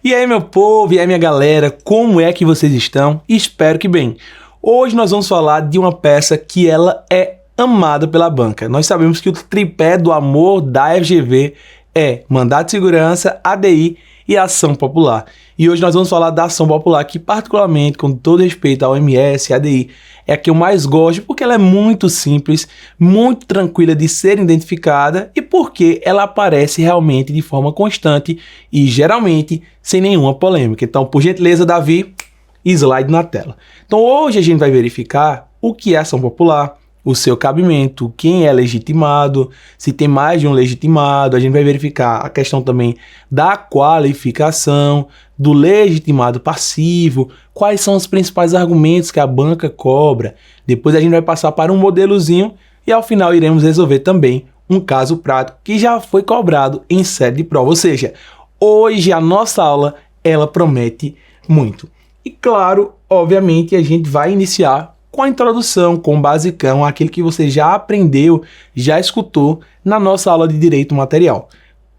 E aí, meu povo, e aí, minha galera, como é que vocês estão? Espero que bem. Hoje nós vamos falar de uma peça que ela é amada pela banca. Nós sabemos que o tripé do amor da FGV é Mandato de Segurança, ADI e Ação Popular. E hoje nós vamos falar da Ação Popular, que particularmente, com todo respeito ao MS e ADI, é a que eu mais gosto, porque ela é muito simples, muito tranquila de ser identificada e porque ela aparece realmente de forma constante e geralmente sem nenhuma polêmica. Então, por gentileza, Davi, slide na tela. Então, hoje a gente vai verificar o que é ação popular, o seu cabimento, quem é legitimado, se tem mais de um legitimado. A gente vai verificar a questão também da qualificação, do legitimado passivo, quais são os principais argumentos que a banca cobra. Depois a gente vai passar para um modelozinho e ao final iremos resolver também um caso prático que já foi cobrado em série de prova. Ou seja, hoje a nossa aula ela promete muito. E claro, obviamente a gente vai iniciar com a introdução, com o basicão, aquilo que você já aprendeu, já escutou na nossa aula de Direito Material.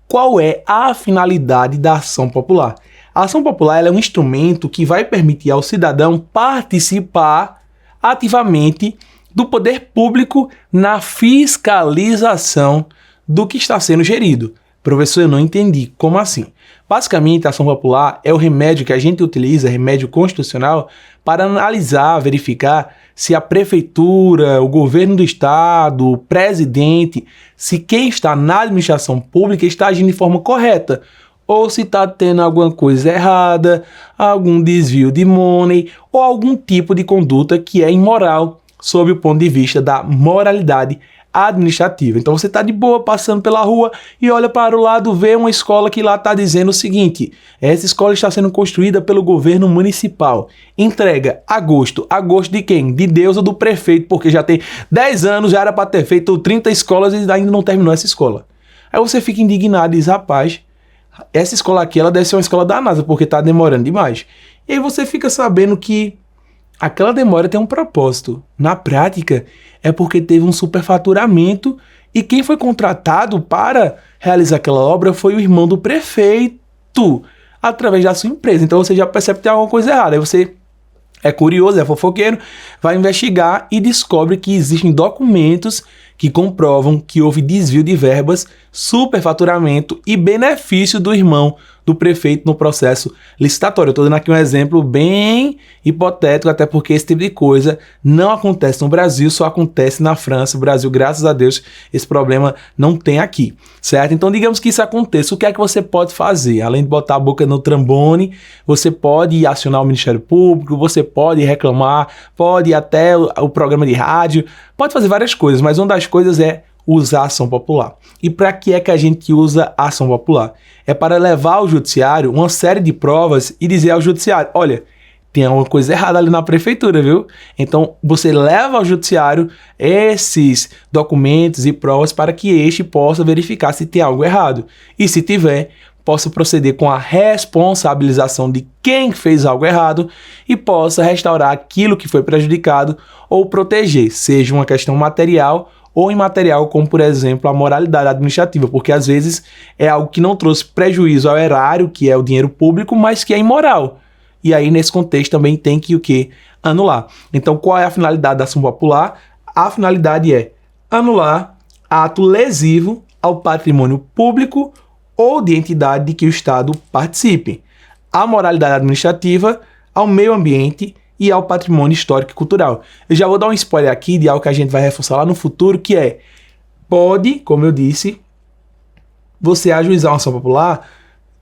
Qual é a finalidade da ação popular? A ação popular ela é um instrumento que vai permitir ao cidadão participar ativamente do poder público na fiscalização do que está sendo gerido. Professor, eu não entendi. Como assim? Basicamente, a ação popular é o remédio que a gente utiliza, remédio constitucional, para analisar, verificar se a prefeitura, o governo do estado, o presidente, se quem está na administração pública está agindo de forma correta, ou se está tendo alguma coisa errada, algum desvio de money, ou algum tipo de conduta que é imoral, sob o ponto de vista da moralidade administrativa. Então você está de boa passando pela rua e olha para o lado, vê uma escola que lá está dizendo o seguinte: essa escola está sendo construída pelo governo municipal. Entrega a gosto. A gosto de quem? De Deus ou do prefeito, porque já tem 10 anos, já era para ter feito 30 escolas e ainda não terminou essa escola. Aí você fica indignado e diz: rapaz, essa escola aqui ela deve ser uma escola da NASA, porque está demorando demais. E aí você fica sabendo que aquela demora tem um propósito. Na prática, é porque teve um superfaturamento e quem foi contratado para realizar aquela obra foi o irmão do prefeito, através da sua empresa. Então você já percebe que tem alguma coisa errada. Aí você é curioso, é fofoqueiro, vai investigar e descobre que existem documentos que comprovam que houve desvio de verbas, superfaturamento e benefício do irmão do prefeito no processo licitatório. Eu estou dando aqui um exemplo bem hipotético, até porque esse tipo de coisa não acontece no Brasil, só acontece na França. O Brasil, graças a Deus, esse problema não tem aqui, certo? Então, digamos que isso aconteça, o que é que você pode fazer? Além de botar a boca no trombone, você pode acionar o Ministério Público, você pode reclamar, pode ir até o programa de rádio, pode fazer várias coisas, mas uma das coisas é usar a ação popular. E para que é que a gente usa a ação popular? É para levar ao judiciário uma série de provas e dizer ao judiciário: olha, tem alguma coisa errada ali na prefeitura, viu? Então você leva ao judiciário esses documentos e provas para que este possa verificar se tem algo errado. E se tiver, possa proceder com a responsabilização de quem fez algo errado e possa restaurar aquilo que foi prejudicado ou proteger, seja uma questão material ou imaterial, como por exemplo a moralidade administrativa, porque às vezes é algo que não trouxe prejuízo ao erário, que é o dinheiro público, mas que é imoral. E aí nesse contexto também tem que o quê? Anular. Então qual é a finalidade da ação popular? A finalidade é anular ato lesivo ao patrimônio público ou de entidade de que o Estado participe, à moralidade administrativa, ao meio ambiente e ao patrimônio histórico e cultural. Eu já vou dar um spoiler aqui de algo que a gente vai reforçar lá no futuro, que é: pode, como eu disse, você ajuizar uma ação popular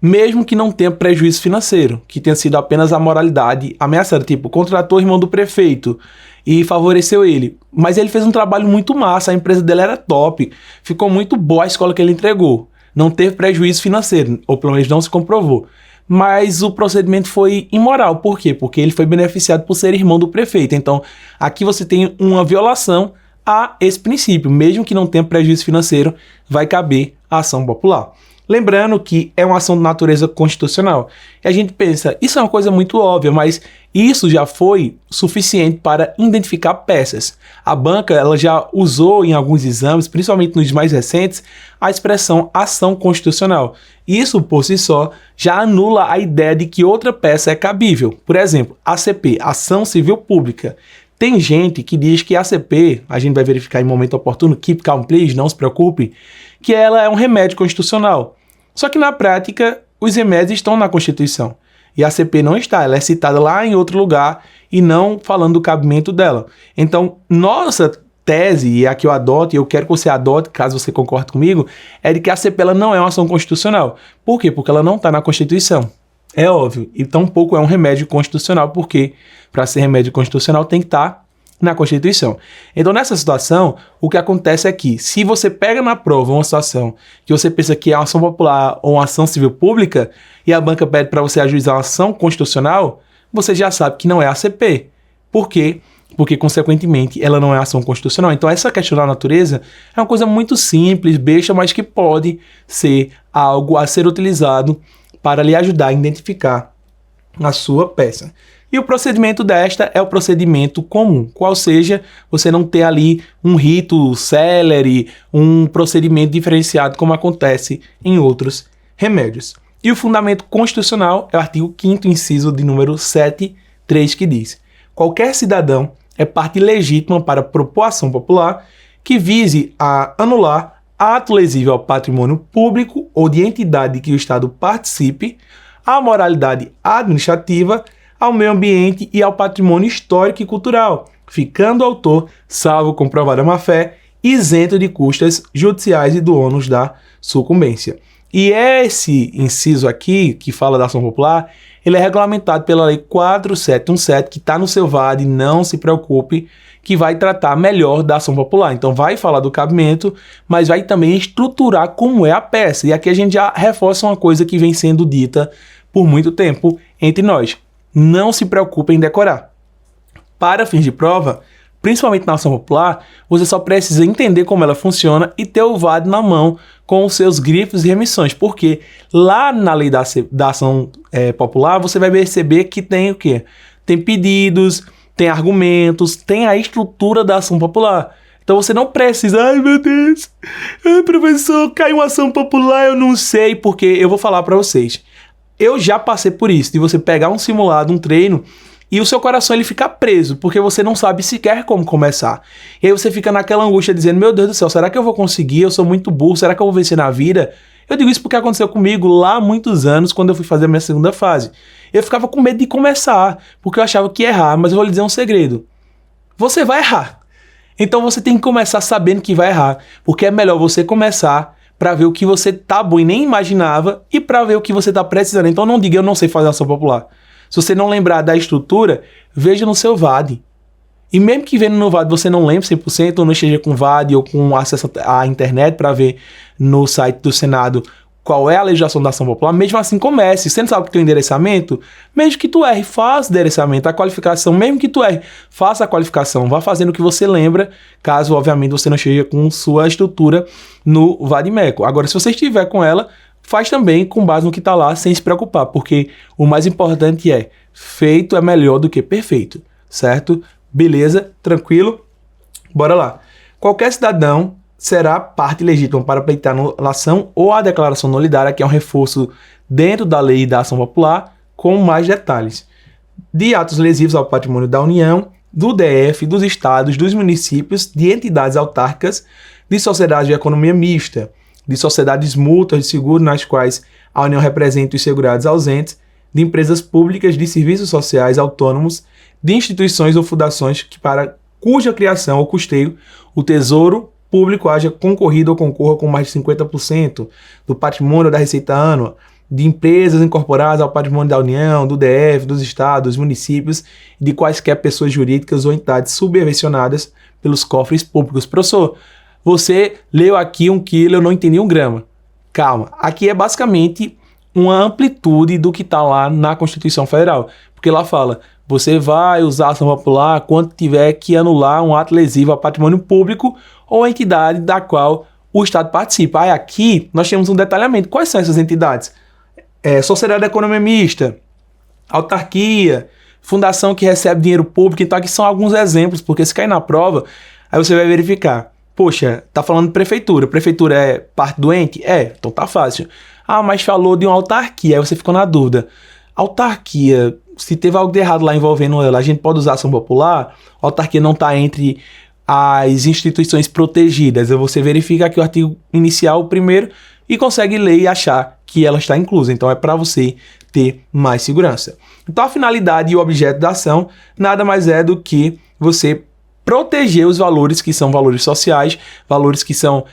mesmo que não tenha prejuízo financeiro, que tenha sido apenas a moralidade ameaçada, tipo, contratou o irmão do prefeito e favoreceu ele, mas ele fez um trabalho muito massa, a empresa dele era top, ficou muito boa a escola que ele entregou, não teve prejuízo financeiro, ou pelo menos não se comprovou. Mas o procedimento foi imoral. Por quê? Porque ele foi beneficiado por ser irmão do prefeito. Então, aqui você tem uma violação a esse princípio. Mesmo que não tenha prejuízo financeiro, vai caber a ação popular. Lembrando que é uma ação de natureza constitucional. E a gente pensa, isso é uma coisa muito óbvia, mas isso já foi suficiente para identificar peças. A banca ela já usou em alguns exames, principalmente nos mais recentes, a expressão ação constitucional. Isso, por si só, já anula a ideia de que outra peça é cabível. Por exemplo, ACP, Ação Civil Pública. Tem gente que diz que a ACP, a gente vai verificar em momento oportuno, keep calm please, não se preocupe, que ela é um remédio constitucional. Só que na prática, os remédios estão na Constituição. E a ACP não está, ela é citada lá em outro lugar e não falando do cabimento dela. Então, nossa tese, e a que eu adoto, e eu quero que você adote, caso você concorde comigo, é de que a ACP ela não é uma ação constitucional. Por quê? Porque ela não está na Constituição. É óbvio. E tampouco é um remédio constitucional, porque para ser remédio constitucional tem que estar na Constituição. Então, nessa situação, o que acontece é que, se você pega na prova uma situação que você pensa que é uma ação popular ou uma ação civil pública, e a banca pede para você ajuizar uma ação constitucional, você já sabe que não é a ACP. Por quê? Porque, consequentemente, ela não é ação constitucional. Então, essa questão da natureza é uma coisa muito simples, besta, mas que pode ser algo a ser utilizado para lhe ajudar a identificar a sua peça. E o procedimento desta é o procedimento comum, qual seja, você não ter ali um rito célere, um procedimento diferenciado como acontece em outros remédios. E o fundamento constitucional é o artigo 5º, inciso de número 7.3, que diz: qualquer cidadão é parte legítima para propor ação popular que vise a anular ato lesível ao patrimônio público ou de entidade de que o Estado participe, à moralidade administrativa, ao meio ambiente e ao patrimônio histórico e cultural, ficando o autor, salvo comprovada má-fé, isento de custas judiciais e do ônus da sucumbência. E esse inciso aqui, que fala da ação popular, ele é regulamentado pela Lei 4717, que está no seu VAD, não se preocupe, que vai tratar melhor da ação popular. Então vai falar do cabimento, mas vai também estruturar como é a peça. E aqui a gente já reforça uma coisa que vem sendo dita por muito tempo entre nós. Não se preocupe em decorar. Para fins de prova, principalmente na ação popular, você só precisa entender como ela funciona e ter o VAD na mão com os seus grifos e remissões, porque lá na lei da ação popular você vai perceber que tem o quê? Tem pedidos, tem argumentos, tem a estrutura da ação popular. Então você não precisa, ai meu Deus, professor, caiu uma ação popular, eu não sei, porque eu vou falar para vocês. Eu já passei por isso, de você pegar um simulado, um treino, e o seu coração ele fica preso, porque você não sabe sequer como começar. E aí você fica naquela angústia dizendo, meu Deus do céu, será que eu vou conseguir? Eu sou muito burro, será que eu vou vencer na vida? Eu digo isso porque aconteceu comigo lá há muitos anos, quando eu fui fazer a minha segunda fase. Eu ficava com medo de começar, porque eu achava que ia errar, mas eu vou lhe dizer um segredo. Você vai errar. Então você tem que começar sabendo que vai errar, porque é melhor você começar para ver o que você tá bom e nem imaginava e para ver o que você tá precisando. Então não diga eu não sei fazer ação popular. Se você não lembrar da estrutura, veja no seu VAD. E mesmo que vendo no VAD você não lembre 100%, ou não esteja com VAD ou com acesso à internet para ver no site do Senado qual é a legislação da ação popular, mesmo assim comece. Você não sabe que tem um endereçamento? Mesmo que tu erre, faça o endereçamento. A qualificação, mesmo que tu erre, faça a qualificação. Vá fazendo o que você lembra, caso, obviamente, você não esteja com sua estrutura no VADMECO. Agora, se você estiver com ela, faz também com base no que está lá, sem se preocupar, porque o mais importante é, feito é melhor do que perfeito, certo? Beleza? Tranquilo? Bora lá. Qualquer cidadão será parte legítima para pleitar anulação ou a declaração nulidária, que é um reforço dentro da lei da ação popular, com mais detalhes. De atos lesivos ao patrimônio da União, do DF, dos estados, dos municípios, de entidades autárquicas, de sociedades de economia mista, de sociedades mútuas de seguro nas quais a União representa os segurados ausentes, de empresas públicas de serviços sociais autônomos, de instituições ou fundações que para cuja criação ou custeio o Tesouro Público haja concorrido ou concorra com mais de 50% do patrimônio da receita ânua, de empresas incorporadas ao patrimônio da União, do DF, dos estados, dos municípios e de quaisquer pessoas jurídicas ou entidades subvencionadas pelos cofres públicos. Professor, você leu aqui 1 quilo, eu não entendi 1 grama. Calma, aqui é basicamente uma amplitude do que está lá na Constituição Federal, porque lá fala, você vai usar a ação popular quando tiver que anular um ato lesivo ao patrimônio público ou a entidade da qual o Estado participa. Aí aqui nós temos um detalhamento. Quais são essas entidades? Sociedade de Economia Mista, autarquia, fundação que recebe dinheiro público. Então aqui são alguns exemplos, porque se cair na prova, aí você vai verificar. Poxa, tá falando de prefeitura. Prefeitura é parte doente? Então tá fácil. Ah, mas falou de uma autarquia, aí você ficou na dúvida. Autarquia, se teve algo de errado lá envolvendo ela, a gente pode usar ação popular? A autarquia não está entre as instituições protegidas. Aí você verifica aqui o artigo inicial, o primeiro, e consegue ler e achar que ela está inclusa. Então é para você ter mais segurança. Então a finalidade e o objeto da ação nada mais é do que você proteger os valores que são valores sociais, valores que são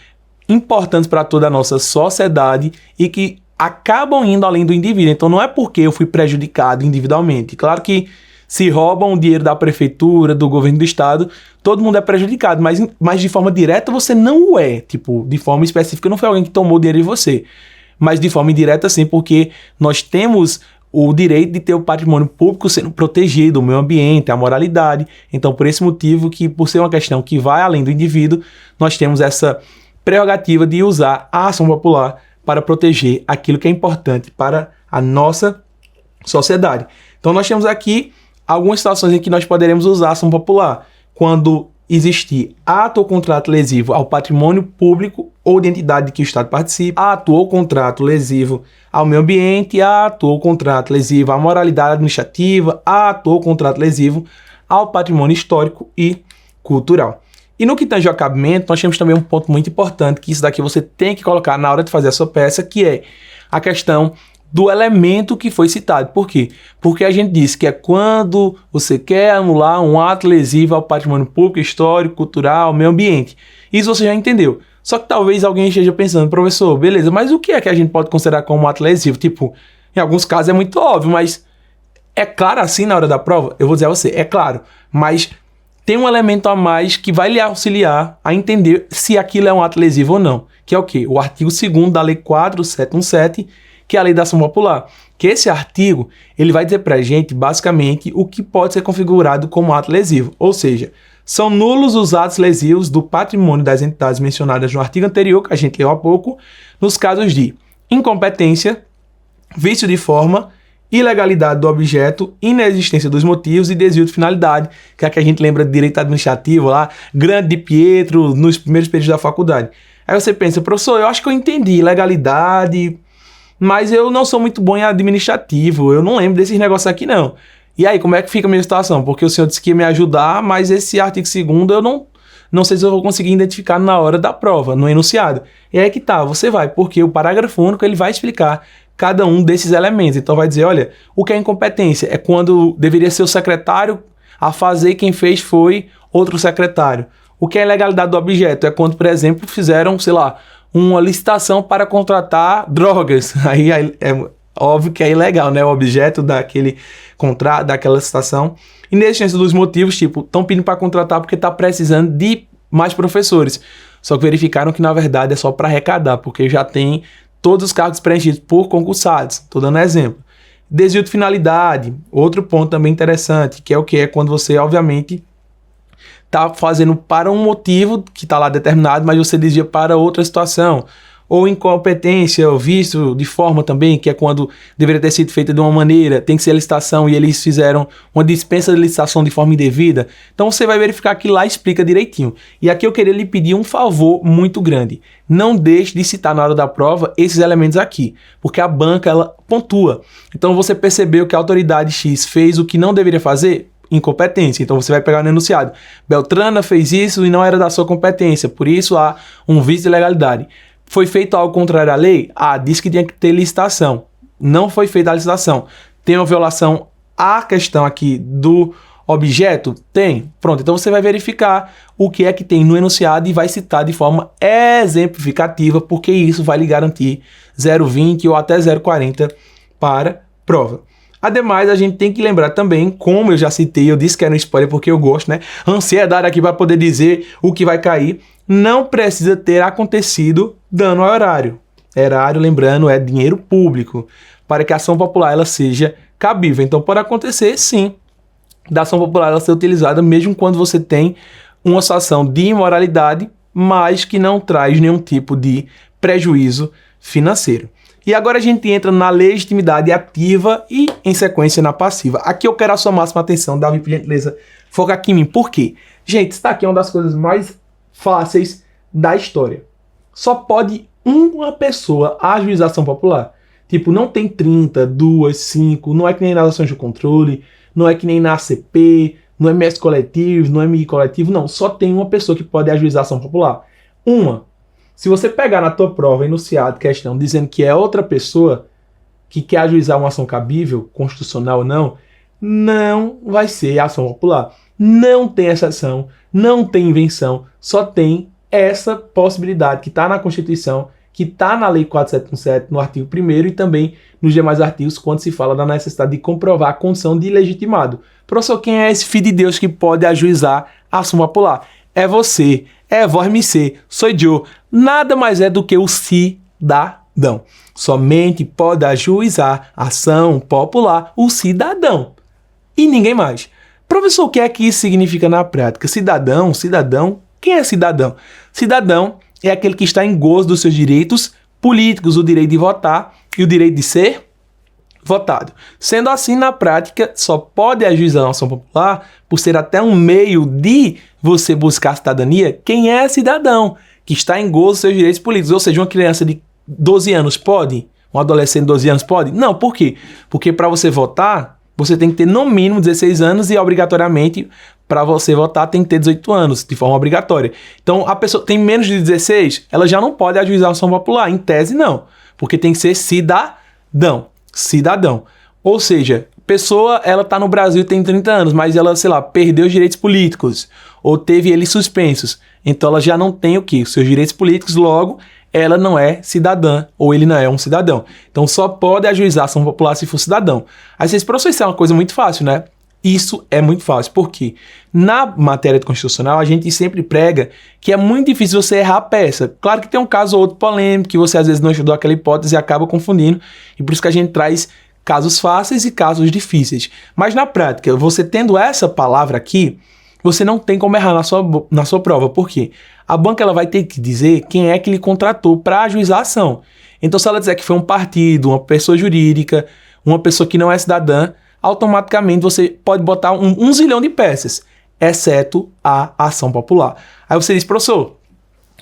importantes para toda a nossa sociedade e que acabam indo além do indivíduo. Então não é porque eu fui prejudicado individualmente. Claro que se roubam o dinheiro da prefeitura, do governo do estado, todo mundo é prejudicado, mas de forma direta você não o é. Tipo, de forma específica não foi alguém que tomou o dinheiro de você. Mas de forma indireta sim, porque nós temos o direito de ter o patrimônio público sendo protegido, o meio ambiente, a moralidade. Então, por esse motivo que, por ser uma questão que vai além do indivíduo, nós temos essa prerrogativa de usar a ação popular para proteger aquilo que é importante para a nossa sociedade. Então, nós temos aqui algumas situações em que nós poderemos usar a ação popular. Quando existir ato ou contrato lesivo ao patrimônio público ou de entidade de que o Estado participa, ato ou contrato lesivo ao meio ambiente, ato ou contrato lesivo à moralidade administrativa, ato ou contrato lesivo ao patrimônio histórico e cultural. E no que tange ao cabimento, nós temos também um ponto muito importante, que isso daqui você tem que colocar na hora de fazer a sua peça, que é a questão do elemento que foi citado. Por quê? Porque a gente disse que é quando você quer anular um ato lesivo ao patrimônio público, histórico, cultural, meio ambiente. Isso você já entendeu. Só que talvez alguém esteja pensando, professor, beleza, mas o que é que a gente pode considerar como um ato lesivo? Tipo, em alguns casos é muito óbvio, mas é claro assim na hora da prova? Eu vou dizer a você, é claro, mas tem um elemento a mais que vai lhe auxiliar a entender se aquilo é um ato lesivo ou não, que é o quê? O artigo 2º da Lei 4.717, que é a Lei da Ação Popular. Que esse artigo, ele vai dizer pra gente, basicamente, o que pode ser configurado como ato lesivo. Ou seja, são nulos os atos lesivos do patrimônio das entidades mencionadas no artigo anterior, que a gente leu há pouco, nos casos de incompetência, vício de forma, ilegalidade do objeto, inexistência dos motivos e desvio de finalidade, que é a que a gente lembra de direito administrativo lá, Grande de Pietro, nos primeiros períodos da faculdade. Aí você pensa, professor, eu acho que eu entendi ilegalidade, mas eu não sou muito bom em administrativo, eu não lembro desses negócios aqui não. E aí, como é que fica a minha situação? Porque o senhor disse que ia me ajudar, mas esse artigo 2º eu não sei se eu vou conseguir identificar na hora da prova, no enunciado. E aí que tá, você vai, porque o parágrafo único ele vai explicar cada um desses elementos. Então vai dizer, olha, o que é incompetência? É quando deveria ser o secretário a fazer e quem fez foi outro secretário. O que é ilegalidade do objeto? É quando, por exemplo, fizeram, sei lá, uma licitação para contratar drogas. Aí é óbvio que é ilegal, né? O objeto daquele contrato, daquela licitação. Inexistência dos motivos, tipo, estão pedindo para contratar porque está precisando de mais professores. Só que verificaram que, na verdade, é só para arrecadar, porque já tem todos os cargos preenchidos por concursados. Estou dando exemplo. Desvio de finalidade, outro ponto também interessante, que é o que é quando você, obviamente, está fazendo para um motivo que está lá determinado, mas você desvia para outra situação. Ou incompetência, ou vício de forma também, que é quando deveria ter sido feita de uma maneira, tem que ser a licitação e eles fizeram uma dispensa de licitação de forma indevida. Então você vai verificar que lá explica direitinho. E aqui eu queria lhe pedir um favor muito grande. Não deixe de citar na hora da prova esses elementos aqui, porque a banca ela pontua. Então você percebeu que a autoridade X fez o que não deveria fazer? Incompetência. Então você vai pegar no enunciado. Beltrana fez isso e não era da sua competência, por isso há um vício de legalidade. Foi feito algo contrário à lei? Disse que tinha que ter licitação. Não foi feita a licitação. Tem uma violação à questão aqui do objeto? Tem. Pronto, então você vai verificar o que é que tem no enunciado e vai citar de forma exemplificativa, porque isso vai lhe garantir 0,20 ou até 0,40 para prova. Ademais, a gente tem que lembrar também, como eu já citei, eu disse que era um spoiler porque eu gosto, né? Ansiedade aqui para poder dizer o que vai cair. Não precisa ter acontecido dano ao erário. Erário, lembrando, é dinheiro público, para que a ação popular ela seja cabível. Então, pode acontecer, sim, da ação popular ela ser utilizada, mesmo quando você tem uma situação de imoralidade, mas que não traz nenhum tipo de prejuízo financeiro. E agora a gente entra na legitimidade ativa e, em sequência, na passiva. Aqui eu quero a sua máxima atenção, Davi, por gentileza, foca aqui em mim. Por quê? Gente, isso aqui é uma das coisas mais fáceis da história. Só pode uma pessoa ajuizar ação popular. Tipo, não tem 30, 2, 5, não é que nem nas ações de controle, não é que nem na ACP, no MS coletivo, no MI coletivo, não. Só tem uma pessoa que pode ajuizar ação popular. Uma. Se você pegar na tua prova enunciado questão dizendo que é outra pessoa que quer ajuizar uma ação cabível, constitucional ou não, não vai ser ação popular. Não tem exceção, não tem invenção, só tem essa possibilidade que está na Constituição, que está na Lei 4717, no artigo 1º e também nos demais artigos, quando se fala da necessidade de comprovar a condição de legitimado. Professor, quem é esse filho de Deus que pode ajuizar a ação popular? É você, é vós me ser, sou eu. Nada mais é do que o cidadão. Somente pode ajuizar ação popular o cidadão. E ninguém mais. Professor, o que é que isso significa na prática? Cidadão, quem é cidadão? Cidadão é aquele que está em gozo dos seus direitos políticos, o direito de votar e o direito de ser votado. Sendo assim, na prática, só pode ajuizar a ação popular, por ser até um meio de você buscar a cidadania, quem é cidadão, que está em gozo dos seus direitos políticos. Ou seja, uma criança de 12 anos pode? Um adolescente de 12 anos pode? Não, por quê? Porque para você votar, você tem que ter no mínimo 16 anos e obrigatoriamente para você votar tem que ter 18 anos, de forma obrigatória. Então, a pessoa tem menos de 16, ela já não pode ajuizar a ação popular. Em tese, não. Porque tem que ser cidadão. Ou seja, pessoa, ela tá no Brasil tem 30 anos, mas ela, sei lá, perdeu os direitos políticos ou teve eles suspensos. Então, ela já não tem o quê? Os seus direitos políticos, logo, ela não é cidadã ou ele não é um cidadão. Então, só pode ajuizar a ação popular se for cidadão. Aí vocês, professor, isso é uma coisa muito fácil, né? Isso é muito fácil, porque na matéria constitucional a gente sempre prega que é muito difícil você errar a peça. Claro que tem um caso ou outro polêmico, que você às vezes não estudou aquela hipótese e acaba confundindo, e por isso que a gente traz casos fáceis e casos difíceis. Mas na prática, você tendo essa palavra aqui, você não tem como errar na sua prova. Por quê? A banca ela vai ter que dizer quem é que lhe contratou para ajuizar a ação. Então, se ela disser que foi um partido, uma pessoa jurídica, uma pessoa que não é cidadã, automaticamente você pode botar um zilhão de peças, exceto a ação popular. Aí você diz, professor,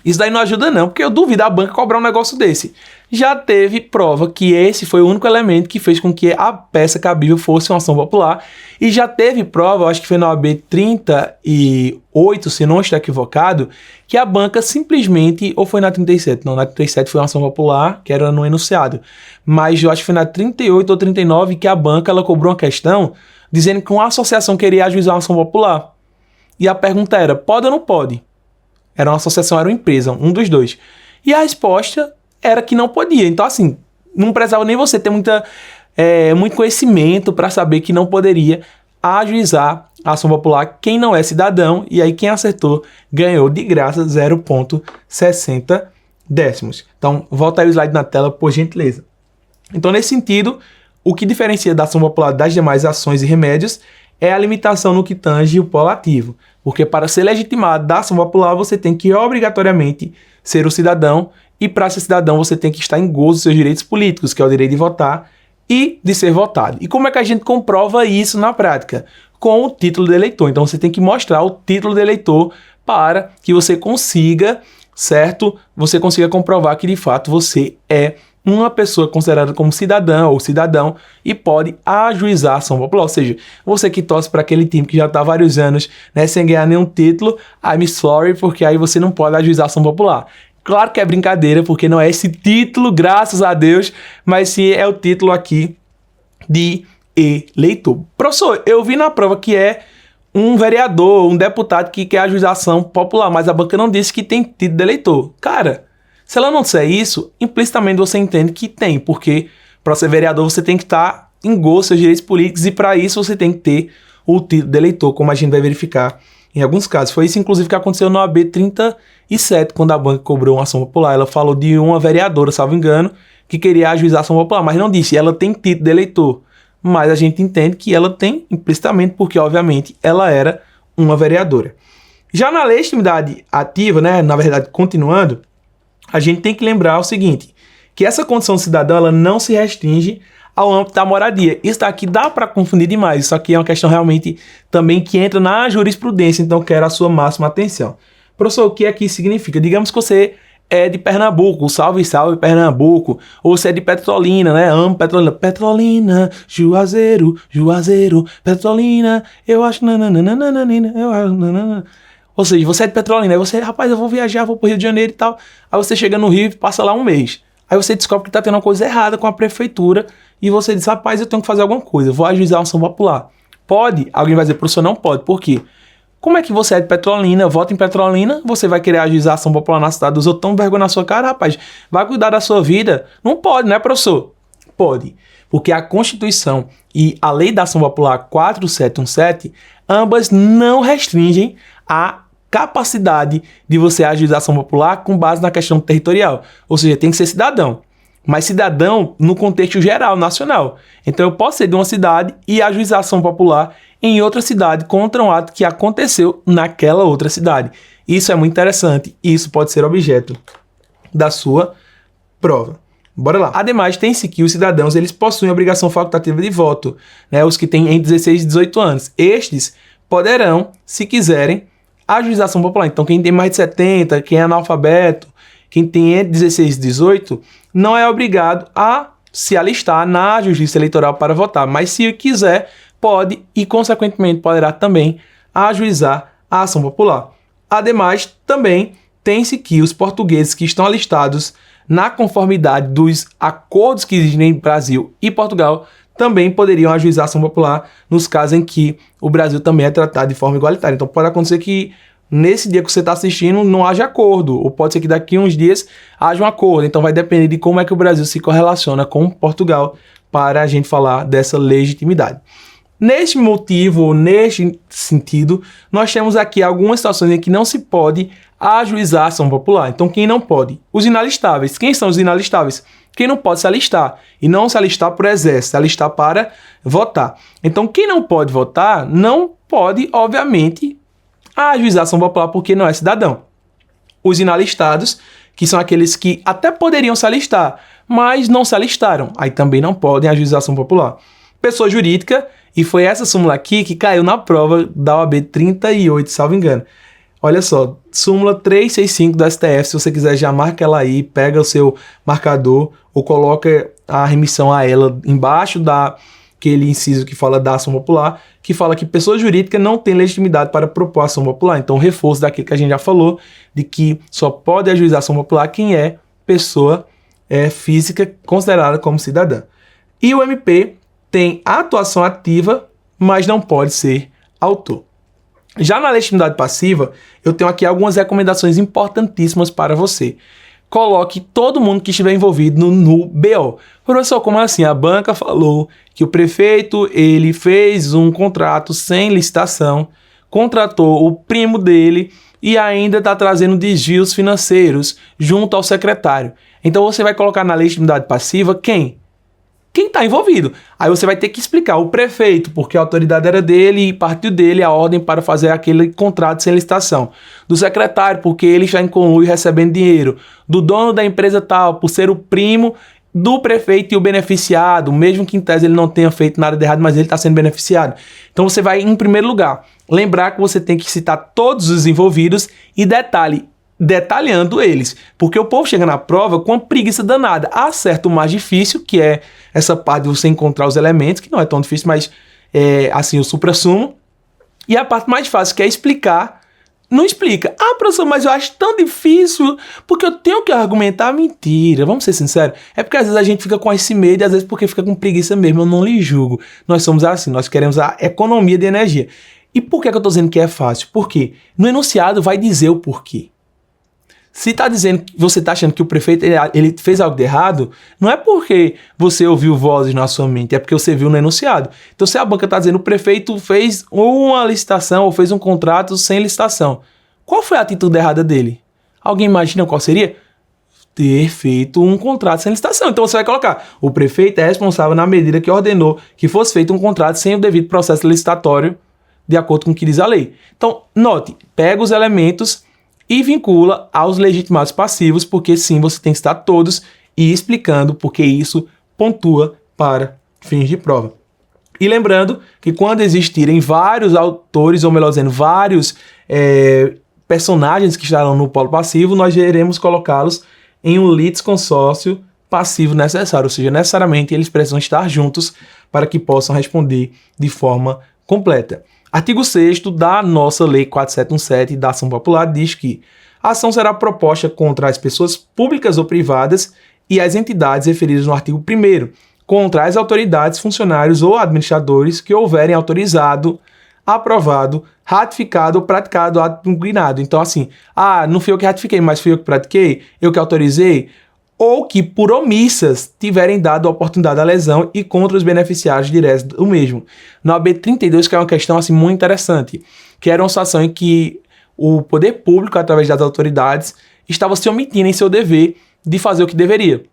isso daí não ajuda não, porque eu duvido a banca cobrar um negócio desse. Já teve prova que esse foi o único elemento que fez com que a peça cabível fosse uma ação popular, e já teve prova, acho que foi na OAB 38, se não estou equivocado, que a banca simplesmente, ou foi na 37, não, na 37 foi uma ação popular, que era no enunciado, mas eu acho que foi na 38 ou 39 que a banca ela cobrou uma questão dizendo que uma associação queria ajuizar uma ação popular. E a pergunta era, pode ou não pode? Era uma associação, era uma empresa, um dos dois. E a resposta era que não podia. Então, assim, não precisava nem você ter muito conhecimento para saber que não poderia ajuizar a ação popular quem não é cidadão. E aí, quem acertou ganhou de graça 0,60 décimos. Então, volta aí o slide na tela, por gentileza. Então, nesse sentido, o que diferencia da ação popular das demais ações e remédios é a limitação no que tange o polo ativo. Porque para ser legitimado da ação popular, você tem que obrigatoriamente ser o cidadão, e para ser cidadão você tem que estar em gozo dos seus direitos políticos, que é o direito de votar e de ser votado. E como é que a gente comprova isso na prática? Com o título de eleitor. Então você tem que mostrar o título de eleitor para que você consiga, certo? Você consiga comprovar que de fato você é uma pessoa considerada como cidadã ou cidadão e pode ajuizar a ação popular. Ou seja, você que torce para aquele time que já está há vários anos, né, sem ganhar nenhum título, I'm sorry, porque aí você não pode ajuizar a ação popular. Claro que é brincadeira, porque não é esse título, graças a Deus, mas sim é o título aqui de eleitor. Professor, eu vi na prova que é um vereador, um deputado que quer ajuizar a ação popular, mas a banca não disse que tem título de eleitor. Cara, se ela não disser isso, implicitamente você entende que tem, porque para ser vereador você tem que estar em gozo dos seus direitos políticos e para isso você tem que ter o título de eleitor, como a gente vai verificar em alguns casos. Foi isso, inclusive, que aconteceu na OAB 37, quando a banca cobrou uma ação popular. Ela falou de uma vereadora, salvo engano, que queria ajuizar a ação popular, mas não disse, ela tem título de eleitor. Mas a gente entende que ela tem implicitamente, porque, obviamente, ela era uma vereadora. Já na legitimidade ativa, né, na verdade, continuando, a gente tem que lembrar o seguinte, que essa condição de cidadão ela não se restringe ao âmbito da moradia. Isso daqui dá para confundir demais, isso aqui é uma questão realmente também que entra na jurisprudência, então quero a sua máxima atenção. Professor, o que aqui significa? Digamos que você é de Pernambuco, salve, salve Pernambuco, ou se é de Petrolina, né, amo Petrolina, Petrolina, Juazeiro, Juazeiro, Petrolina, eu acho, nananana, eu acho, nanana. Ou seja, você é de Petrolina, aí você, rapaz, eu vou viajar, vou pro Rio de Janeiro e tal, aí você chega no Rio e passa lá um mês, aí você descobre que tá tendo uma coisa errada com a prefeitura, e você diz, rapaz, eu tenho que fazer alguma coisa, vou ajuizar uma ação popular. Pode? Alguém vai dizer, professor, não pode, por quê? Como é que você é de Petrolina, vota em Petrolina, você vai querer ajuizar ação popular na cidade dos outros, tão vergonha na sua cara, rapaz, vai cuidar da sua vida? Não pode, né, professor? Pode, porque a Constituição e a Lei da Ação Popular 4717, ambas não restringem a capacidade de você ajuizar ação popular com base na questão territorial, ou seja, tem que ser cidadão. Mas cidadão no contexto geral, nacional. Então eu posso ser de uma cidade e ajuizar ação popular em outra cidade contra um ato que aconteceu naquela outra cidade. Isso é muito interessante e isso pode ser objeto da sua prova. Bora lá. Ademais, tem-se que os cidadãos eles possuem obrigação facultativa de voto, né? Os que têm entre 16 e 18 anos. Estes poderão, se quiserem, ajuizar ação popular. Então quem tem mais de 70, quem é analfabeto, quem tem entre 16 e 18, não é obrigado a se alistar na Justiça Eleitoral para votar, mas se quiser, pode e, consequentemente, poderá também ajuizar a ação popular. Ademais, também tem-se que os portugueses que estão alistados na conformidade dos acordos que existem entre Brasil e Portugal também poderiam ajuizar a ação popular nos casos em que o Brasil também é tratado de forma igualitária. Então, pode acontecer que nesse dia que você está assistindo não haja acordo, ou pode ser que daqui a uns dias haja um acordo. Então vai depender de como é que o Brasil se correlaciona com Portugal para a gente falar dessa legitimidade. Neste motivo, neste sentido, nós temos aqui algumas situações em que não se pode ajuizar a ação popular. Então quem não pode? Os inalistáveis. Quem são os inalistáveis? Quem não pode se alistar. E não se alistar por exército, se alistar para votar. Então quem não pode votar, não pode, obviamente, a ajuizar ação popular porque não é cidadão. Os inalistados, que são aqueles que até poderiam se alistar, mas não se alistaram, aí também não podem ajuizar ação popular. Pessoa jurídica, e foi essa súmula aqui que caiu na prova da OAB 38, salvo engano. Olha só, súmula 365 do STF, se você quiser já marca ela aí, pega o seu marcador ou coloca a remissão a ela embaixo daquele inciso que fala da ação popular, que fala que pessoa jurídica não tem legitimidade para propor ação popular. Então, reforço daquilo que a gente já falou, de que só pode ajuizar ação popular quem é pessoa física considerada como cidadã. E o MP tem atuação ativa, mas não pode ser autor. Já na legitimidade passiva, eu tenho aqui algumas recomendações importantíssimas para você. Coloque todo mundo que estiver envolvido no BO. Professor, como assim? A banca falou que o prefeito ele fez um contrato sem licitação, contratou o primo dele e ainda está trazendo desvios financeiros junto ao secretário. Então você vai colocar na legitimidade passiva quem? Quem está envolvido. Aí você vai ter que explicar o prefeito, porque a autoridade era dele e partiu dele a ordem para fazer aquele contrato sem licitação. Do secretário, porque ele está em conluio recebendo dinheiro. Do dono da empresa tal, por ser o primo do prefeito e o beneficiado, mesmo que em tese ele não tenha feito nada de errado, mas ele está sendo beneficiado. Então você vai, em primeiro lugar, lembrar que você tem que citar todos os envolvidos e detalhando eles, porque o povo chega na prova com uma preguiça danada. Há certo mais difícil, que é essa parte de você encontrar os elementos, que não é tão difícil, mas é assim, o suprassumo. E a parte mais fácil, que é explicar, não explica. Ah, professor, mas eu acho tão difícil, porque eu tenho que argumentar. Mentira, vamos ser sinceros. É porque às vezes a gente fica com esse medo, e às vezes porque fica com preguiça mesmo, eu não lhe julgo. Nós somos assim, nós queremos a economia de energia. E por que eu estou dizendo que é fácil? Porque no enunciado vai dizer o porquê. Se está dizendo que você está achando que o prefeito ele fez algo de errado, não é porque você ouviu vozes na sua mente, é porque você viu no enunciado. Então, se a banca está dizendo que o prefeito fez uma licitação ou fez um contrato sem licitação, qual foi a atitude errada dele? Alguém imagina qual seria? Ter feito um contrato sem licitação. Então, você vai colocar: o prefeito é responsável na medida que ordenou que fosse feito um contrato sem o devido processo licitatório, de acordo com o que diz a lei. Então, note, pega os elementos e vincula aos legitimados passivos, porque sim, você tem que estar todos e explicando porque isso pontua para fins de prova. E lembrando que quando existirem vários autores, ou melhor dizendo, vários personagens que estarão no polo passivo, nós iremos colocá-los em um litisconsórcio passivo necessário, ou seja, necessariamente eles precisam estar juntos para que possam responder de forma completa. Artigo 6º da nossa Lei 4717 da Ação Popular diz que a ação será proposta contra as pessoas públicas ou privadas e as entidades referidas no artigo 1º, contra as autoridades, funcionários ou administradores que houverem autorizado, aprovado, ratificado ou praticado ato impugnado. Então, assim, não fui eu que ratifiquei, mas fui eu que pratiquei, eu que autorizei, ou que, por omissas, tiverem dado a oportunidade à lesão e contra os beneficiários diretos do mesmo. Na OAB 32, que é uma questão assim, muito interessante, que era uma situação em que o poder público, através das autoridades, estava se omitindo em seu dever de fazer o que deveria.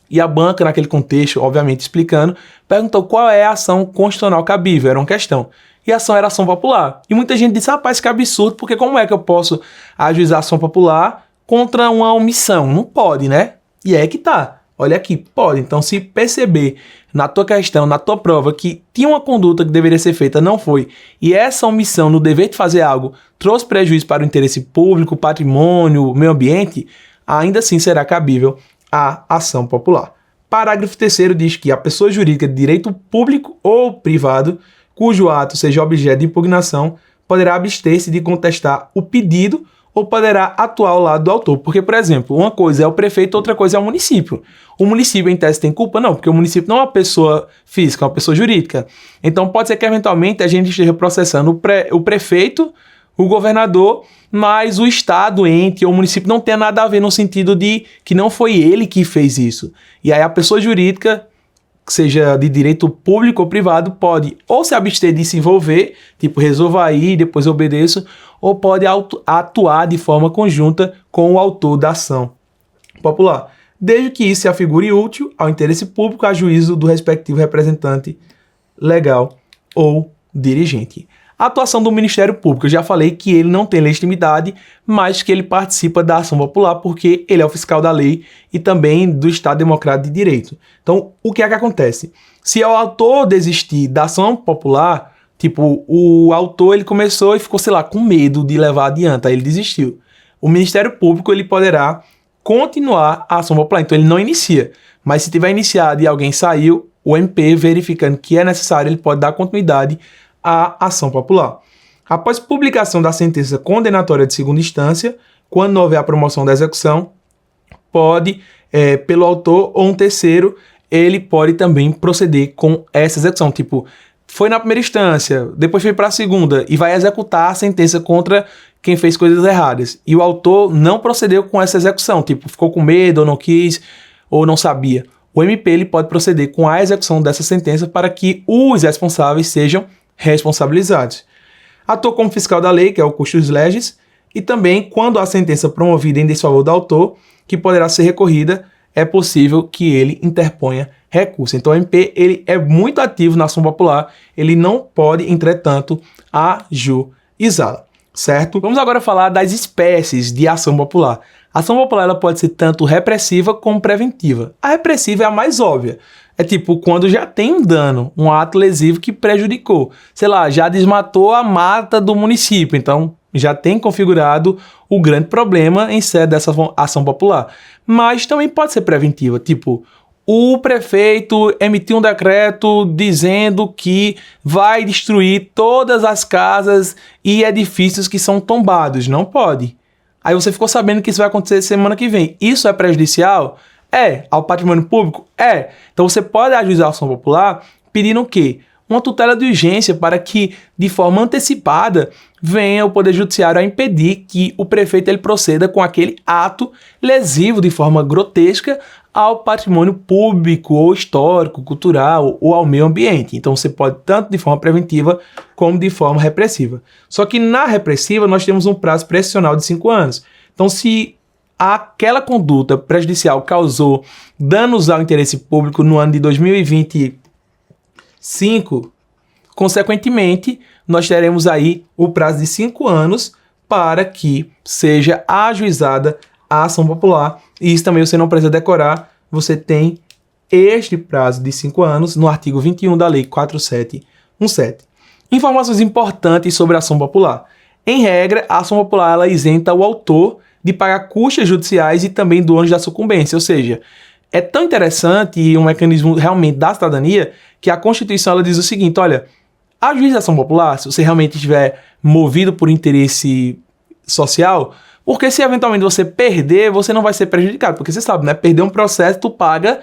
E a banca, naquele contexto, obviamente explicando, perguntou qual é a ação constitucional cabível, era uma questão. E a ação era ação popular. E muita gente disse, rapaz, que absurdo, porque como é que eu posso ajuizar ação popular contra uma omissão? Não pode, né? E é que tá. Olha aqui, pode. Então, se perceber na tua questão, na tua prova, que tinha uma conduta que deveria ser feita, não foi, e essa omissão no dever de fazer algo trouxe prejuízo para o interesse público, patrimônio, meio ambiente, ainda assim será cabível a ação popular. Parágrafo 3º diz que a pessoa jurídica de direito público ou privado, cujo ato seja objeto de impugnação, poderá abster-se de contestar o pedido ou poderá atuar ao lado do autor. Porque, por exemplo, uma coisa é o prefeito, outra coisa é o município. O município, em tese, tem culpa? Não, porque o município não é uma pessoa física, é uma pessoa jurídica. Então, pode ser que, eventualmente, a gente esteja processando o prefeito, o governador, mas o Estado, ente ou o município não tem nada a ver no sentido de que não foi ele que fez isso. E aí a pessoa jurídica, seja de direito público ou privado, pode ou se abster de se envolver, tipo, resolva aí, depois obedeço, ou pode atuar de forma conjunta com o autor da ação popular, desde que isso se afigure útil ao interesse público a juízo do respectivo representante legal ou dirigente. A atuação do Ministério Público, eu já falei que ele não tem legitimidade, mas que ele participa da ação popular porque ele é o fiscal da lei e também do Estado Democrático de Direito. Então, o que é que acontece? Se o autor desistir da ação popular, tipo, o autor ele começou e ficou, sei lá, com medo de levar adiante, aí ele desistiu. O Ministério Público ele poderá continuar a ação popular, então ele não inicia. Mas se tiver iniciado e alguém saiu, o MP, verificando que é necessário, ele pode dar continuidade à ação popular. Após publicação da sentença condenatória de segunda instância, quando não houver a promoção da execução, pode, pelo autor ou um terceiro, ele pode também proceder com essa execução. Tipo, foi na primeira instância, depois foi para a segunda e vai executar a sentença contra quem fez coisas erradas. E o autor não procedeu com essa execução, tipo, ficou com medo ou não quis ou não sabia. O MP ele pode proceder com a execução dessa sentença para que os responsáveis sejam responsabilizados. Atua como fiscal da lei, que é o custos legis, e também, quando a sentença promovida em desfavor do autor, que poderá ser recorrida, é possível que ele interponha recurso. Então, o MP ele é muito ativo na ação popular, ele não pode, entretanto, ajuizá-la, certo? Vamos agora falar das espécies de ação popular. A ação popular ela pode ser tanto repressiva como preventiva. A repressiva é a mais óbvia. É tipo quando já tem um dano, um ato lesivo que prejudicou. Sei lá, já desmatou a mata do município. Então, já tem configurado o grande problema em sede dessa ação popular. Mas também pode ser preventiva. Tipo, o prefeito emitiu um decreto dizendo que vai destruir todas as casas e edifícios que são tombados. Não pode. Aí você ficou sabendo que isso vai acontecer semana que vem. Isso é prejudicial? É. Ao patrimônio público? É. Então você pode ajuizar a ação popular pedindo o quê? Uma tutela de urgência para que, de forma antecipada, venha o Poder Judiciário a impedir que o prefeito ele proceda com aquele ato lesivo de forma grotesca ao patrimônio público, ou histórico, cultural, ou ao meio ambiente. Então você pode tanto de forma preventiva como de forma repressiva. Só que na repressiva nós temos um prazo prescricional de 5 anos. Então se aquela conduta prejudicial causou danos ao interesse público no ano de 2025, consequentemente, nós teremos aí o prazo de 5 anos para que seja ajuizada a ação popular. E isso também você não precisa decorar, você tem este prazo de 5 anos no artigo 21 da Lei 4717. Informações importantes sobre a ação popular. Em regra, a ação popular ela isenta o autor de pagar custas judiciais e também do ônus da sucumbência, ou seja, é tão interessante e um mecanismo realmente da cidadania que a Constituição ela diz o seguinte, olha, a juização popular, se você realmente estiver movido por interesse social, porque se eventualmente você perder, você não vai ser prejudicado, porque você sabe, né? Perder um processo, tu paga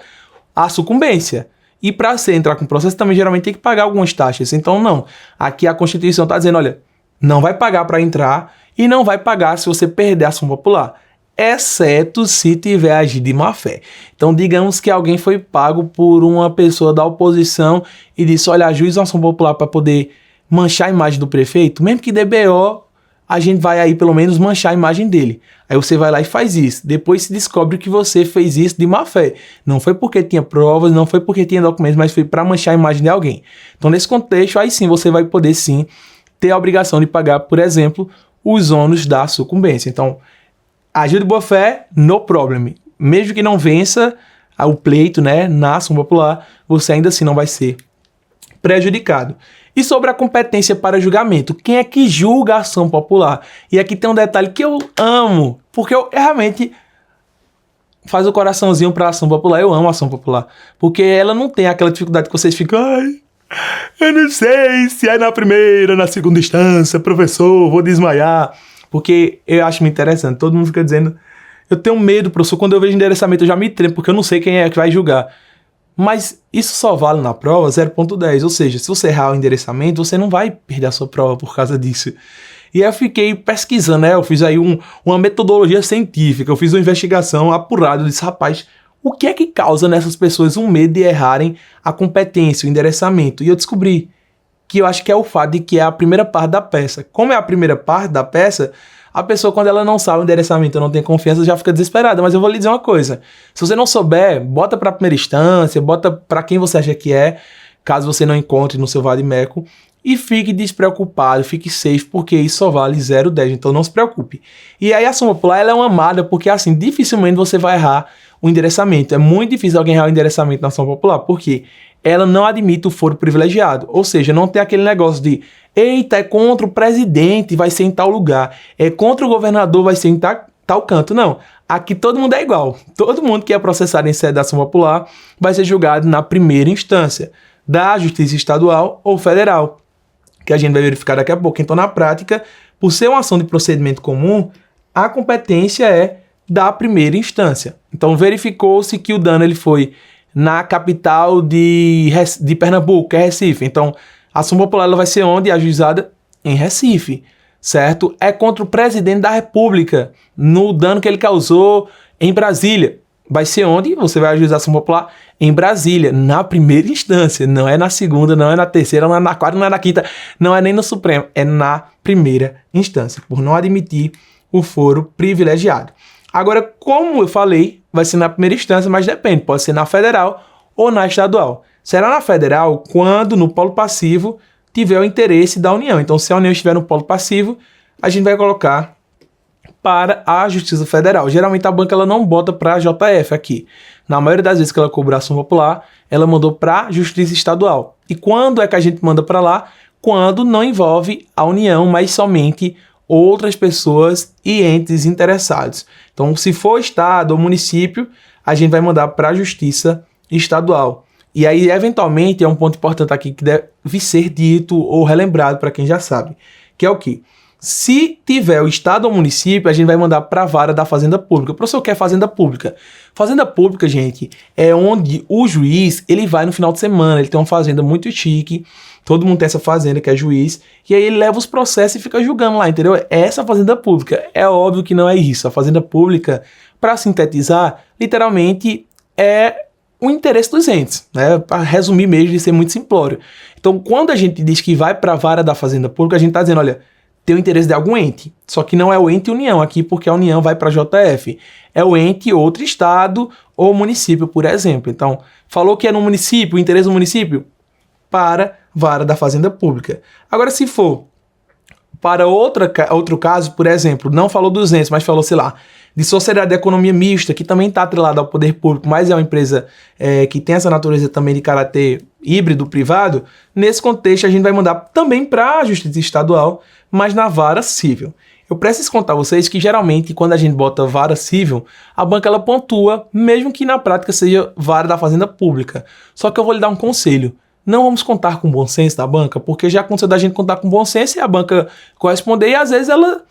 a sucumbência. E para você entrar com o processo, também geralmente tem que pagar algumas taxas. Então, não. Aqui a Constituição está dizendo, olha, não vai pagar para entrar e não vai pagar se você perder a ação popular, exceto se tiver agido de má fé. Então, digamos que alguém foi pago por uma pessoa da oposição e disse, olha, ajuiza a ação popular para poder manchar a imagem do prefeito, mesmo que dê BO, a gente vai aí pelo menos manchar a imagem dele. Aí você vai lá e faz isso. Depois se descobre que você fez isso de má fé. Não foi porque tinha provas, não foi porque tinha documentos, mas foi para manchar a imagem de alguém. Então, nesse contexto, aí sim você vai poder sim ter a obrigação de pagar, por exemplo, os ônus da sucumbência. Então, agiu de boa fé, no problem. Mesmo que não vença o pleito, né, na ação popular, você ainda assim não vai ser prejudicado. E sobre a competência para julgamento, quem é que julga a ação popular? E aqui tem um detalhe que eu amo, porque eu realmente faz o coraçãozinho para a ação popular. Eu amo a ação popular, porque ela não tem aquela dificuldade que vocês ficam, ai, eu não sei se é na primeira, na segunda instância, professor, vou desmaiar. Porque eu acho muito interessante, todo mundo fica dizendo, eu tenho medo, professor, quando eu vejo endereçamento eu já me tremo, porque eu não sei quem é que vai julgar. Mas isso só vale na prova 0.10, ou seja, se você errar o endereçamento, você não vai perder a sua prova por causa disso. E aí eu fiquei pesquisando, né? Eu fiz aí uma metodologia científica, eu fiz uma investigação apurada, eu disse, rapaz, o que é que causa nessas pessoas um medo de errarem a competência, o endereçamento? E eu descobri que eu acho que é o fato de que é a primeira parte da peça. Como é a primeira parte da peça, a pessoa, quando ela não sabe o endereçamento, não tem confiança, já fica desesperada. Mas eu vou lhe dizer uma coisa. Se você não souber, bota para a primeira instância, bota para quem você acha que é, caso você não encontre no seu vade-mecum, e fique despreocupado, fique safe, porque isso só vale 0,10, então não se preocupe. E aí a ação popular, ela é uma amada, porque assim, dificilmente você vai errar o endereçamento. É muito difícil alguém errar o endereçamento na ação popular, porque ela não admite o foro privilegiado, ou seja, não tem aquele negócio de eita, é contra o presidente, vai ser em tal lugar, é contra o governador, vai ser em tal canto. Não, aqui todo mundo é igual, todo mundo que é processado em sede da ação popular vai ser julgado na primeira instância da Justiça Estadual ou Federal, que a gente vai verificar daqui a pouco. Então, na prática, por ser uma ação de procedimento comum, a competência é da primeira instância. Então, verificou-se que o dano ele foi na capital de Pernambuco, que é Recife. Então, a ação popular ela vai ser onde? Ajuizada em Recife, certo? É contra o presidente da República, no dano que ele causou em Brasília. Vai ser onde? Você vai ajuizar a ação popular em Brasília, na primeira instância. Não é na segunda, não é na terceira, não é na quarta, não é na quinta, não é nem no Supremo. É na primeira instância, por não admitir o foro privilegiado. Agora, como eu falei, vai ser na primeira instância, mas depende, pode ser na federal ou na estadual. Será na federal quando no polo passivo tiver o interesse da União. Então, se a União estiver no polo passivo, a gente vai colocar para a Justiça Federal. Geralmente a banca ela não bota para a JF aqui. Na maioria das vezes que ela cobra ação popular, ela mandou para a Justiça Estadual. E quando é que a gente manda para lá? Quando não envolve a União, mas somente outras pessoas e entes interessados. Então, se for estado ou município, a gente vai mandar para a Justiça Estadual. E aí, eventualmente, é um ponto importante aqui que deve ser dito ou relembrado para quem já sabe, que é o quê? Se tiver o estado ou município, a gente vai mandar para a vara da Fazenda Pública. O professor quer Fazenda Pública. Fazenda Pública, gente, é onde o juiz, ele vai no final de semana, ele tem uma fazenda muito chique, todo mundo tem essa fazenda que é juiz, e aí ele leva os processos e fica julgando lá, entendeu? É essa Fazenda Pública. É óbvio que não é isso. A Fazenda Pública, para sintetizar, literalmente é o interesse dos entes, né? Para resumir mesmo, de ser muito simplório. Então, quando a gente diz que vai para a vara da Fazenda Pública, a gente está dizendo, olha, tem o interesse de algum ente. Só que não é o ente União aqui, porque a União vai para a JF. É o ente outro estado ou município, por exemplo. Então, falou que é no município, o interesse do município, para vara da Fazenda Pública. Agora, se for para outro caso, por exemplo, não falou dos entes, mas falou, sei lá, de sociedade de economia mista, que também está atrelada ao poder público, mas é uma empresa que tem essa natureza também de caráter híbrido privado, nesse contexto a gente vai mandar também para a Justiça Estadual, mas na vara civil. Eu preciso contar a vocês que geralmente quando a gente bota vara civil, a banca ela pontua, mesmo que na prática seja vara da Fazenda Pública. Só que eu vou lhe dar um conselho. Não vamos contar com bom senso da banca, porque já aconteceu da gente contar com bom senso e a banca corresponder e às vezes ela,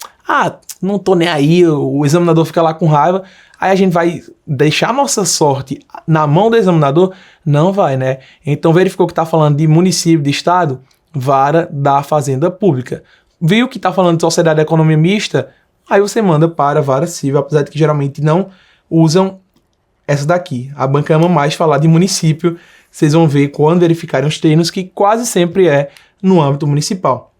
não tô nem aí, o examinador fica lá com raiva, aí a gente vai deixar a nossa sorte na mão do examinador? Não vai, né? Então verificou que tá falando de município, de estado, vara da Fazenda Pública. Viu que tá falando de sociedade de economia mista, aí você manda para a vara civil, apesar de que geralmente não usam essa daqui. A banca ama mais falar de município, vocês vão ver quando verificarem os termos que quase sempre é no âmbito municipal.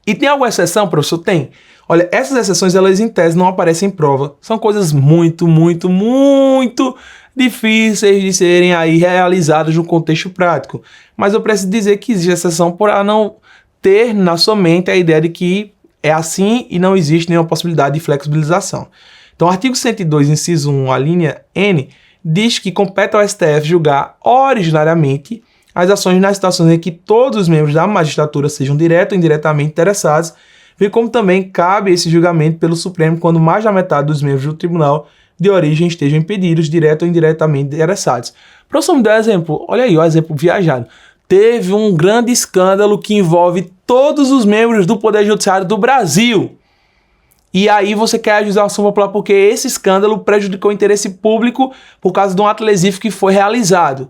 E tem alguma exceção, professor? Tem. Olha, essas exceções, elas em tese não aparecem em prova. São coisas muito, muito, muito difíceis de serem aí realizadas no contexto prático. Mas eu preciso dizer que existe exceção por não ter na sua mente a ideia de que é assim e não existe nenhuma possibilidade de flexibilização. Então, o artigo 102, inciso 1, a linha N, diz que compete ao STF julgar originariamente as ações nas situações em que todos os membros da magistratura sejam direto ou indiretamente interessados, bem como também cabe esse julgamento pelo Supremo quando mais da metade dos membros do tribunal de origem estejam impedidos, direto ou indiretamente interessados. Professor, me dá um exemplo. Olha aí, o exemplo viajado. Teve um grande escândalo que envolve todos os membros do Poder Judiciário do Brasil. E aí você quer ajuizar a ação popular porque esse escândalo prejudicou o interesse público por causa de um ato lesivo que foi realizado.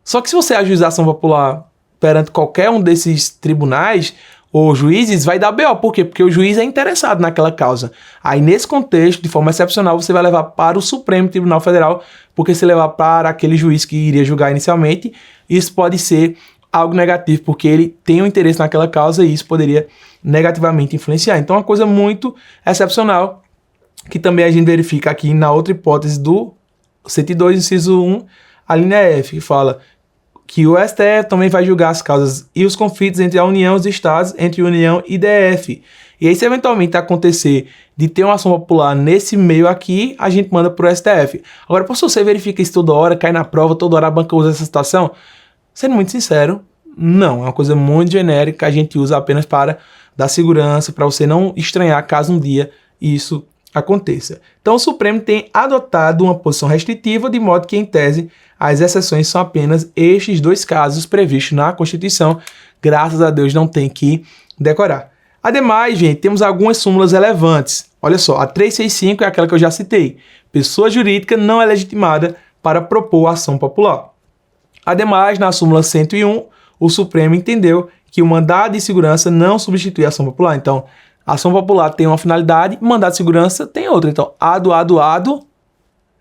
Só que se você ajuizar a ação popular perante qualquer um desses tribunais ou juízes, vai dar BO. Por quê? Porque o juiz é interessado naquela causa. Aí nesse contexto, de forma excepcional, você vai levar para o Supremo Tribunal Federal, porque se levar para aquele juiz que iria julgar inicialmente, isso pode ser algo negativo, porque ele tem um interesse naquela causa e isso poderia negativamente influenciar. Então é uma coisa muito excepcional, que também a gente verifica aqui na outra hipótese do 102, inciso 1, a linha F, que fala que o STF também vai julgar as causas e os conflitos entre a União e os Estados, entre União e DF. E aí, se eventualmente acontecer de ter uma ação popular nesse meio aqui, a gente manda para o STF. Agora, se você verifica isso toda hora, cai na prova, toda hora a banca usa essa situação, sendo muito sincero, não. É uma coisa muito genérica que a gente usa apenas para dar segurança, para você não estranhar caso um dia isso aconteça. Então, o Supremo tem adotado uma posição restritiva, de modo que, em tese, as exceções são apenas estes dois casos previstos na Constituição. Graças a Deus não tem que decorar. Ademais, gente, temos algumas súmulas relevantes. Olha só, a 365 é aquela que eu já citei. Pessoa jurídica não é legitimada para propor ação popular. Ademais, na súmula 101, o Supremo entendeu que o mandado de segurança não substitui a ação popular. Então, a ação popular tem uma finalidade, mandado de segurança tem outra. Então, ado,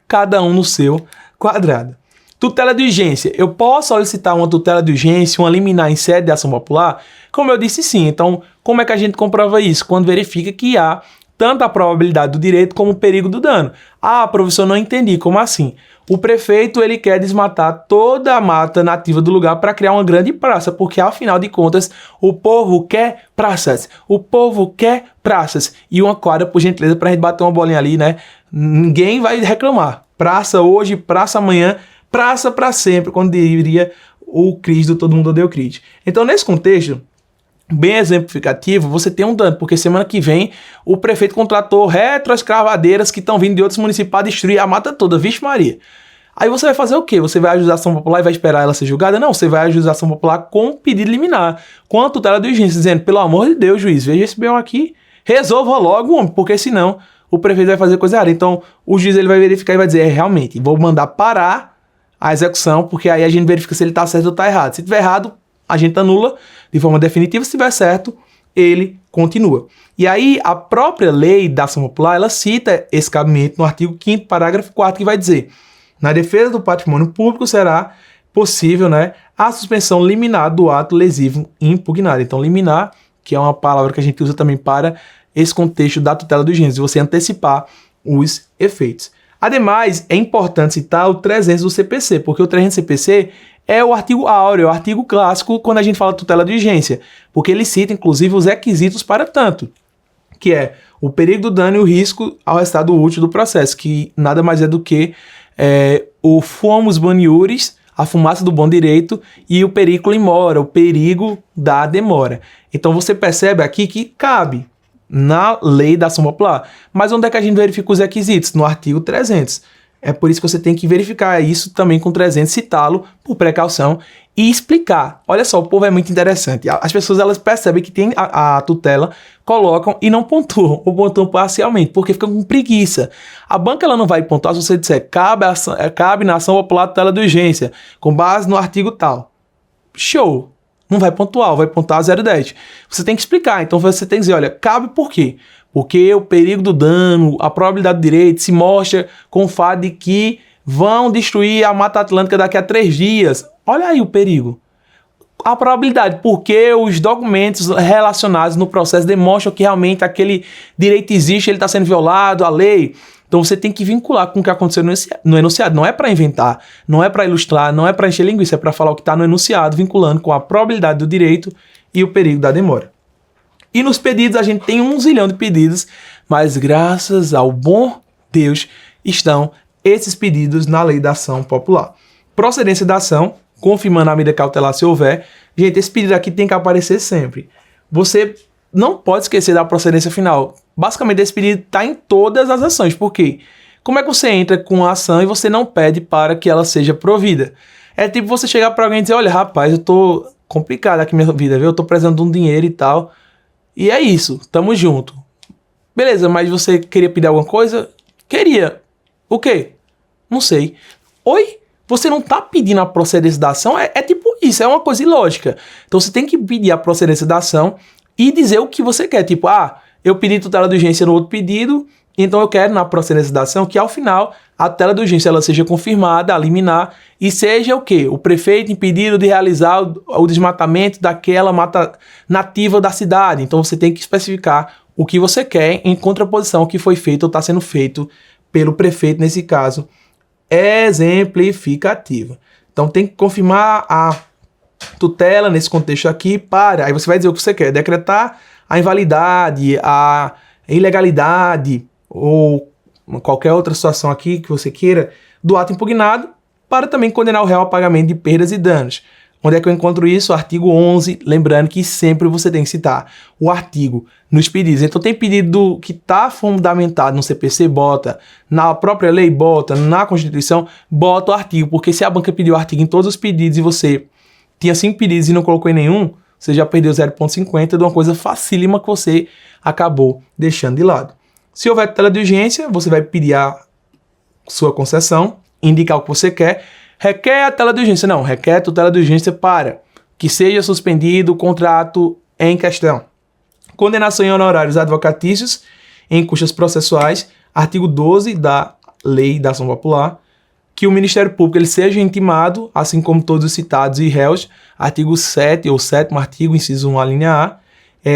cada um no seu quadrado. Tutela de urgência. Eu posso solicitar uma tutela de urgência, uma liminar em sede de ação popular? Como eu disse, sim. Então, como é que a gente comprova isso? Quando verifica que há tanto a probabilidade do direito como o perigo do dano. Professor, não entendi. Como assim? O prefeito ele quer desmatar toda a mata nativa do lugar para criar uma grande praça, porque afinal de contas o povo quer praças. O povo quer praças. E uma quadra, por gentileza, para a gente bater uma bolinha ali, né? Ninguém vai reclamar. Praça hoje, praça amanhã, praça para sempre, quando diria o Cris do Todo Mundo Odeia o Cris. Então, nesse contexto, bem exemplificativo, você tem um dano, porque semana que vem o prefeito contratou retroescavadeiras que estão vindo de outros municípios para destruir a mata toda, vixe Maria. Aí você vai fazer o quê? Você vai ajuizar a ação popular e vai esperar ela ser julgada? Não, você vai ajuizar a ação popular com pedido liminar, com a tutela de urgência, dizendo, pelo amor de Deus, juiz, veja esse BO aqui, resolva logo, homem, porque senão o prefeito vai fazer coisa errada. Então, o juiz ele vai verificar e vai dizer, realmente, vou mandar parar a execução, porque aí a gente verifica se ele está certo ou está errado. Se estiver errado, a gente anula de forma definitiva, se estiver certo, ele continua. E aí, a própria lei da ação popular, ela cita esse cabimento no artigo 5º, parágrafo 4º, que vai dizer, na defesa do patrimônio público será possível, né, a suspensão liminar do ato lesivo impugnado. Então, liminar, que é uma palavra que a gente usa também para esse contexto da tutela do urgência, você antecipar os efeitos. Ademais, é importante citar o 300 do CPC, porque o 300 do CPC é o artigo áureo, é o artigo clássico quando a gente fala tutela de urgência, porque ele cita, inclusive, os requisitos para tanto, que é o perigo do dano e o risco ao resultado útil do processo, que nada mais é do que o fumus boniuris, a fumaça do bom direito, e o periculum in mora, o perigo da demora. Então você percebe aqui que cabe na lei da ação popular. Mas onde é que a gente verifica os requisitos? No artigo 300. É por isso que você tem que verificar isso também com 300, citá-lo por precaução e explicar. Olha só, o povo é muito interessante. As pessoas elas percebem que tem a tutela, colocam e não pontuam, ou pontuam parcialmente, porque ficam com preguiça. A banca ela não vai pontuar se você disser cabe na ação popular tutela de urgência, com base no artigo tal. Show! Não vai pontuar, vai pontuar 0,10. Você tem que explicar, então você tem que dizer, olha, cabe por quê? Porque o perigo do dano, a probabilidade do direito se mostra com o fato de que vão destruir a Mata Atlântica daqui a 3 dias. Olha aí o perigo. A probabilidade, porque os documentos relacionados no processo demonstram que realmente aquele direito existe, ele está sendo violado, a lei. Então você tem que vincular com o que aconteceu no enunciado. Não é para inventar, não é para ilustrar, não é para encher linguiça, é para falar o que está no enunciado, vinculando com a probabilidade do direito e o perigo da demora. E nos pedidos a gente tem 1 zilhão de pedidos, mas graças ao bom Deus estão esses pedidos na lei da ação popular. Procedência da ação, confirmando a medida cautelar se houver. Gente, esse pedido aqui tem que aparecer sempre. Você não pode esquecer da procedência final. Basicamente, esse pedido está em todas as ações. Por quê? Como é que você entra com a ação e você não pede para que ela seja provida? É tipo você chegar para alguém e dizer, olha, rapaz, eu tô complicado aqui minha vida, viu? Eu tô precisando de um dinheiro e tal. E é isso, tamo junto. Beleza, mas você queria pedir alguma coisa? Queria. O quê? Não sei. Oi? Você não tá pedindo a procedência da ação? É tipo isso, é uma coisa ilógica. Então você tem que pedir a procedência da ação e dizer o que você quer. Tipo, eu pedi tutela de urgência no outro pedido, então eu quero na procedência da ação que ao final a tutela de urgência ela seja confirmada, a liminar, e seja o quê? O prefeito impedido de realizar o desmatamento daquela mata nativa da cidade. Então você tem que especificar o que você quer em contraposição ao que foi feito ou está sendo feito pelo prefeito, nesse caso, exemplificativa. Então tem que confirmar a tutela nesse contexto aqui aí você vai dizer o que você quer, decretar a invalidade, a ilegalidade ou qualquer outra situação aqui que você queira do ato impugnado, para também condenar o réu ao pagamento de perdas e danos. Onde é que eu encontro isso? Artigo 11, lembrando que sempre você tem que citar o artigo nos pedidos. Então tem pedido que está fundamentado no CPC, bota, na própria lei, bota, na Constituição, bota o artigo, porque se a banca pediu o artigo em todos os pedidos e você tinha 5 pedidos e não colocou em nenhum, você já perdeu 0,50 de uma coisa facílima que você acabou deixando de lado. Se houver tutela de urgência, você vai pedir a sua concessão, indicar o que você quer, requer a tutela de urgência. Não, requer tutela de urgência para que seja suspendido o contrato em questão. Condenação em honorários advocatícios em custas processuais, artigo 12 da Lei da Ação Popular, que o Ministério Público ele seja intimado, assim como todos os citados e réus, artigo 7 ou 7º artigo, inciso 1, a linha A.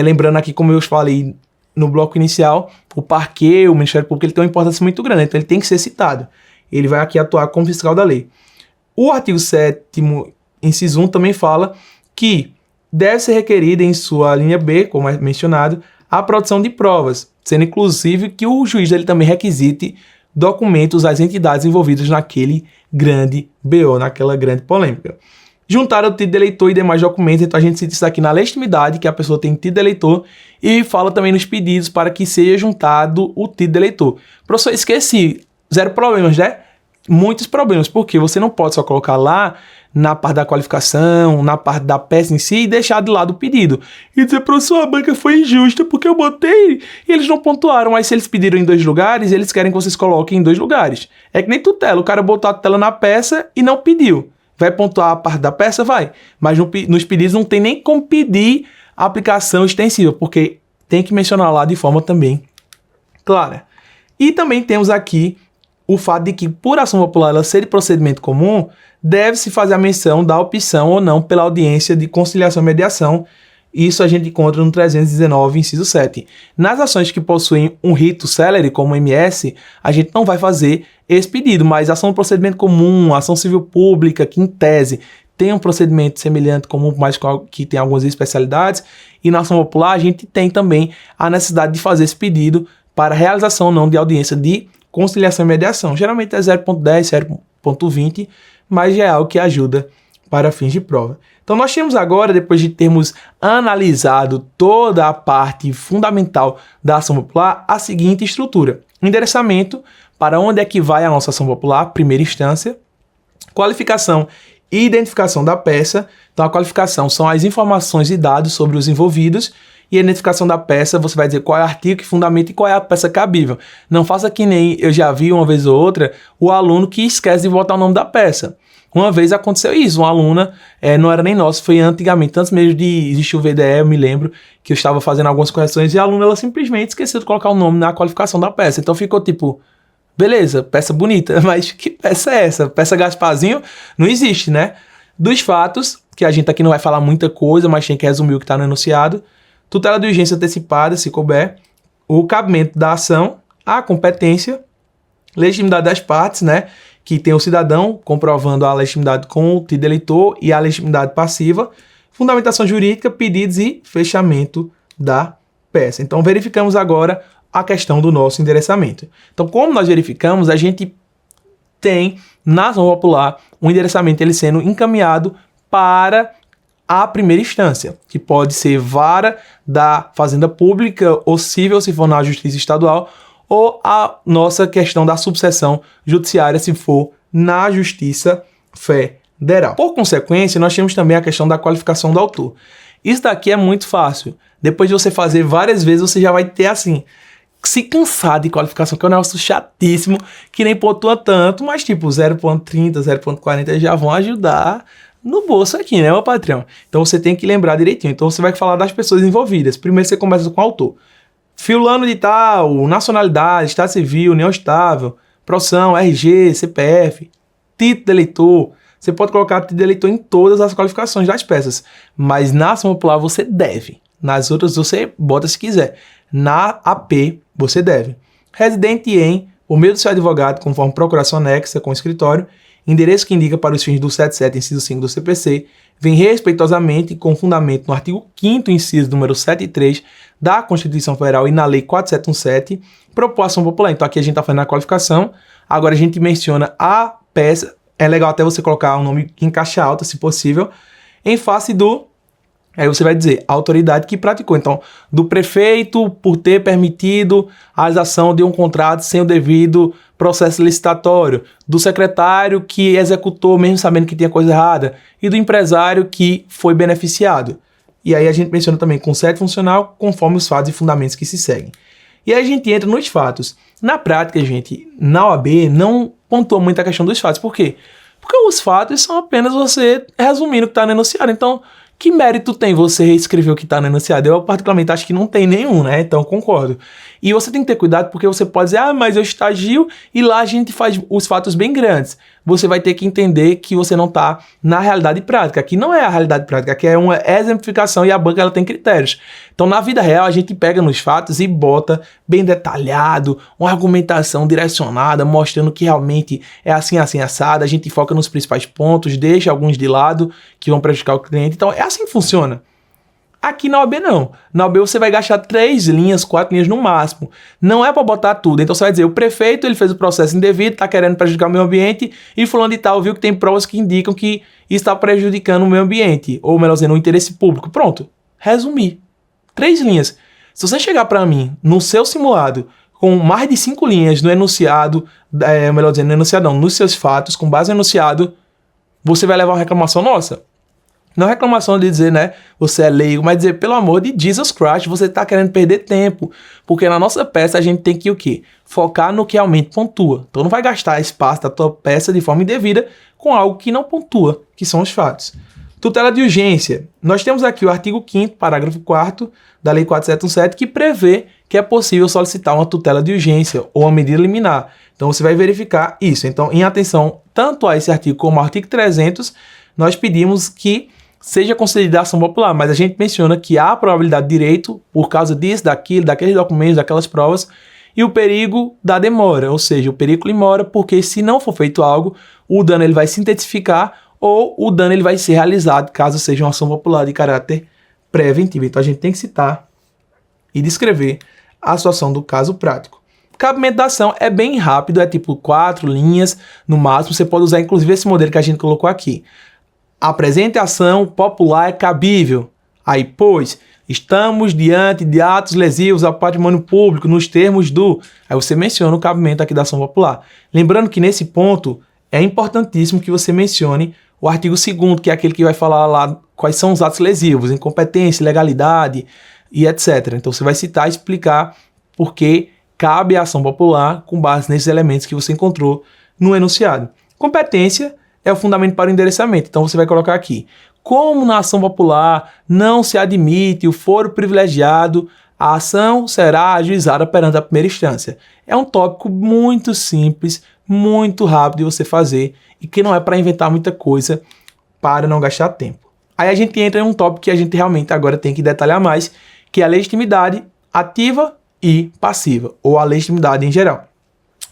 Lembrando aqui, como eu falei no bloco inicial, o parquê, o Ministério Público, ele tem uma importância muito grande, então ele tem que ser citado. Ele vai aqui atuar como fiscal da lei. O artigo 7º, inciso 1, também fala que deve ser requerida em sua linha B, como é mencionado, a produção de provas, sendo inclusive que o juiz ele também requisite documentos às entidades envolvidas naquele grande BO, naquela grande polêmica. Juntar o título de eleitor e demais documentos, então a gente cita isso aqui na legitimidade, que a pessoa tem título de eleitor, e fala também nos pedidos para que seja juntado o título de eleitor. Professor, esqueci, 0 problemas, né? Muitos problemas, porque você não pode só colocar lá na parte da qualificação, na parte da peça em si e deixar de lado o pedido. E dizer, professor, a banca foi injusta porque eu botei e eles não pontuaram. Mas se eles pediram em 2 lugares, eles querem que vocês coloquem em 2 lugares. É que nem tutela, o cara botou a tutela na peça e não pediu. Vai pontuar a parte da peça? Vai. Mas nos pedidos não tem nem como pedir a aplicação extensiva, porque tem que mencionar lá de forma também clara. E também temos aqui o fato de que, por ação popular ela ser de procedimento comum, deve-se fazer a menção da opção ou não pela audiência de conciliação e mediação. Isso a gente encontra no 319, inciso 7. Nas ações que possuem um rito célere, como o MS, a gente não vai fazer esse pedido, mas ação de procedimento comum, ação civil pública, que em tese tem um procedimento semelhante comum, mas que tem algumas especialidades, e na ação popular a gente tem também a necessidade de fazer esse pedido para realização ou não de audiência de conciliação e mediação. Geralmente é 0.10, 0.20, mas já é algo que ajuda para fins de prova. Então nós temos agora, depois de termos analisado toda a parte fundamental da ação popular, a seguinte estrutura: endereçamento, para onde é que vai a nossa ação popular, primeira instância; qualificação e identificação da peça. Então a qualificação são as informações e dados sobre os envolvidos, e a identificação da peça, você vai dizer qual é o artigo que fundamenta e qual é a peça cabível. Não faça que nem eu já vi uma vez ou outra, o aluno que esquece de botar o nome da peça. Uma vez aconteceu isso, uma aluna, não era nem nossa, foi antigamente, antes mesmo de existir o VDE, eu me lembro que eu estava fazendo algumas correções e a aluna ela simplesmente esqueceu de colocar o nome na qualificação da peça. Então ficou tipo, beleza, peça bonita, mas que peça é essa? Peça Gasparzinho? Não existe, né? Dos fatos, que a gente aqui não vai falar muita coisa, mas tem que resumir o que está no enunciado: tutela de urgência antecipada, se couber, o cabimento da ação, a competência, legitimidade das partes, né? Que tem o cidadão comprovando a legitimidade com o título de eleitor e a legitimidade passiva, fundamentação jurídica, pedidos e fechamento da peça. Então, verificamos agora a questão do nosso endereçamento. Então, como nós verificamos, a gente tem na ação popular o endereçamento ele sendo encaminhado para a primeira instância, que pode ser vara da Fazenda Pública ou cível, se for na Justiça Estadual, ou a nossa questão da subseção judiciária, se for na Justiça Federal. Por consequência, nós temos também a questão da qualificação do autor. Isso daqui é muito fácil. Depois de você fazer várias vezes, você já vai ter assim, se cansar de qualificação, que é um negócio chatíssimo, que nem pontua tanto, mas tipo 0.30, 0.40 já vão ajudar no bolso aqui, né, meu patrão? Então você tem que lembrar direitinho. Então você vai falar das pessoas envolvidas. Primeiro você começa com o autor. Fulano de tal, nacionalidade, estado civil, união estável, profissão, RG, CPF, título de eleitor. Você pode colocar título de eleitor em todas as qualificações das peças, mas na ação popular você deve. Nas outras você bota se quiser. Na AP você deve. Residente em, por meio do seu advogado, conforme procuração anexa com o escritório, endereço que indica para os fins do 77, inciso 5 do CPC, vem respeitosamente com fundamento no artigo 5º, inciso número 73 da Constituição Federal e na Lei 4717, propor ação popular. Então aqui a gente está fazendo a qualificação, agora a gente menciona a peça, é legal até você colocar um nome em caixa alta, se possível, em face do, aí você vai dizer, a autoridade que praticou. Então, do prefeito por ter permitido a realização de um contrato sem o devido processo licitatório, do secretário que executou mesmo sabendo que tinha coisa errada, e do empresário que foi beneficiado. E aí a gente menciona também conceito funcional conforme os fatos e fundamentos que se seguem. E aí a gente entra nos fatos. Na prática, gente, na OAB não pontua muito a questão dos fatos. Por quê? Porque os fatos são apenas você resumindo o que está no enunciado. Então, que mérito tem você reescrever o que está no enunciado? Eu, particularmente, acho que não tem nenhum, né? Então, concordo. E você tem que ter cuidado porque você pode dizer, mas eu estagio e lá a gente faz os fatos bem grandes. Você vai ter que entender que você não está na realidade prática. Aqui não é a realidade prática, aqui é uma exemplificação e a banca ela tem critérios. Então, na vida real, a gente pega nos fatos e bota bem detalhado, uma argumentação direcionada, mostrando que realmente é assim, assim, assado. A gente foca nos principais pontos, deixa alguns de lado que vão prejudicar o cliente. Então, é assim que funciona. Aqui na OAB não. Na OAB você vai gastar 3 linhas, 4 linhas no máximo. Não é para botar tudo. Então você vai dizer, o prefeito ele fez o processo indevido, está querendo prejudicar o meio ambiente e fulano de tal viu que tem provas que indicam que isso está prejudicando o meio ambiente. Ou melhor dizendo, o interesse público. Pronto. Resumir. 3 linhas. Se você chegar para mim no seu simulado com mais de 5 linhas no enunciado, melhor dizendo, no enunciado não, nos seus fatos, com base no enunciado, você vai levar uma reclamação nossa. Não é reclamação de dizer, né, você é leigo, mas dizer, pelo amor de Jesus Christ, você está querendo perder tempo. Porque na nossa peça a gente tem que o quê? Focar no que realmente pontua. Então não vai gastar espaço da tua peça de forma indevida com algo que não pontua, que são os fatos. Tutela de urgência. Nós temos aqui o artigo 5º, parágrafo 4º da Lei 4717, que prevê que é possível solicitar uma tutela de urgência ou uma medida liminar. Então você vai verificar isso. Então, em atenção tanto a esse artigo como ao artigo 300, nós pedimos que seja concedida a ação popular, mas a gente menciona que há probabilidade de direito por causa disso, daquilo, daqueles documentos, daquelas provas, e o perigo da demora, ou seja, o perigo demora porque se não for feito algo, o dano ele vai se intensificar ou o dano ele vai ser realizado caso seja uma ação popular de caráter preventivo. Então a gente tem que citar e descrever a situação do caso prático. O cabimento da ação é bem rápido, é tipo 4 linhas no máximo. Você pode usar inclusive esse modelo que a gente colocou aqui. Apresente a ação popular cabível. Aí, pois, estamos diante de atos lesivos ao patrimônio público nos termos do... Aí você menciona o cabimento aqui da ação popular. Lembrando que nesse ponto é importantíssimo que você mencione o artigo 2º, que é aquele que vai falar lá quais são os atos lesivos, incompetência, ilegalidade e etc. Então você vai citar e explicar por que cabe a ação popular com base nesses elementos que você encontrou no enunciado. Competência é o fundamento para o endereçamento. Então você vai colocar aqui: como na ação popular não se admite o foro privilegiado, a ação será ajuizada perante a primeira instância. É um tópico muito simples, muito rápido de você fazer e que não é para inventar muita coisa para não gastar tempo. Aí a gente entra em um tópico que a gente realmente agora tem que detalhar mais, que é a legitimidade ativa e passiva, ou a legitimidade em geral.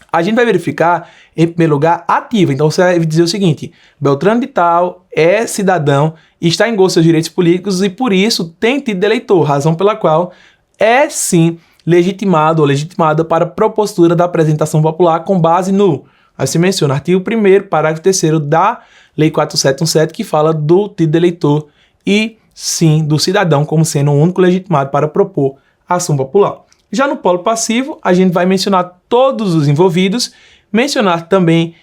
A gente vai verificar, em primeiro lugar, ativa. Então você vai dizer o seguinte: Beltrano de Tal é cidadão e está em gozo dos seus direitos políticos e por isso tem título de eleitor, razão pela qual é sim legitimado ou legitimada para a propositura da apresentação popular com base no... Aí se menciona artigo 1º, parágrafo 3º da Lei 4717, que fala do título de eleitor e sim do cidadão como sendo o único legitimado para propor a ação popular. Já no polo passivo, a gente vai mencionar todos os envolvidos, mencionar também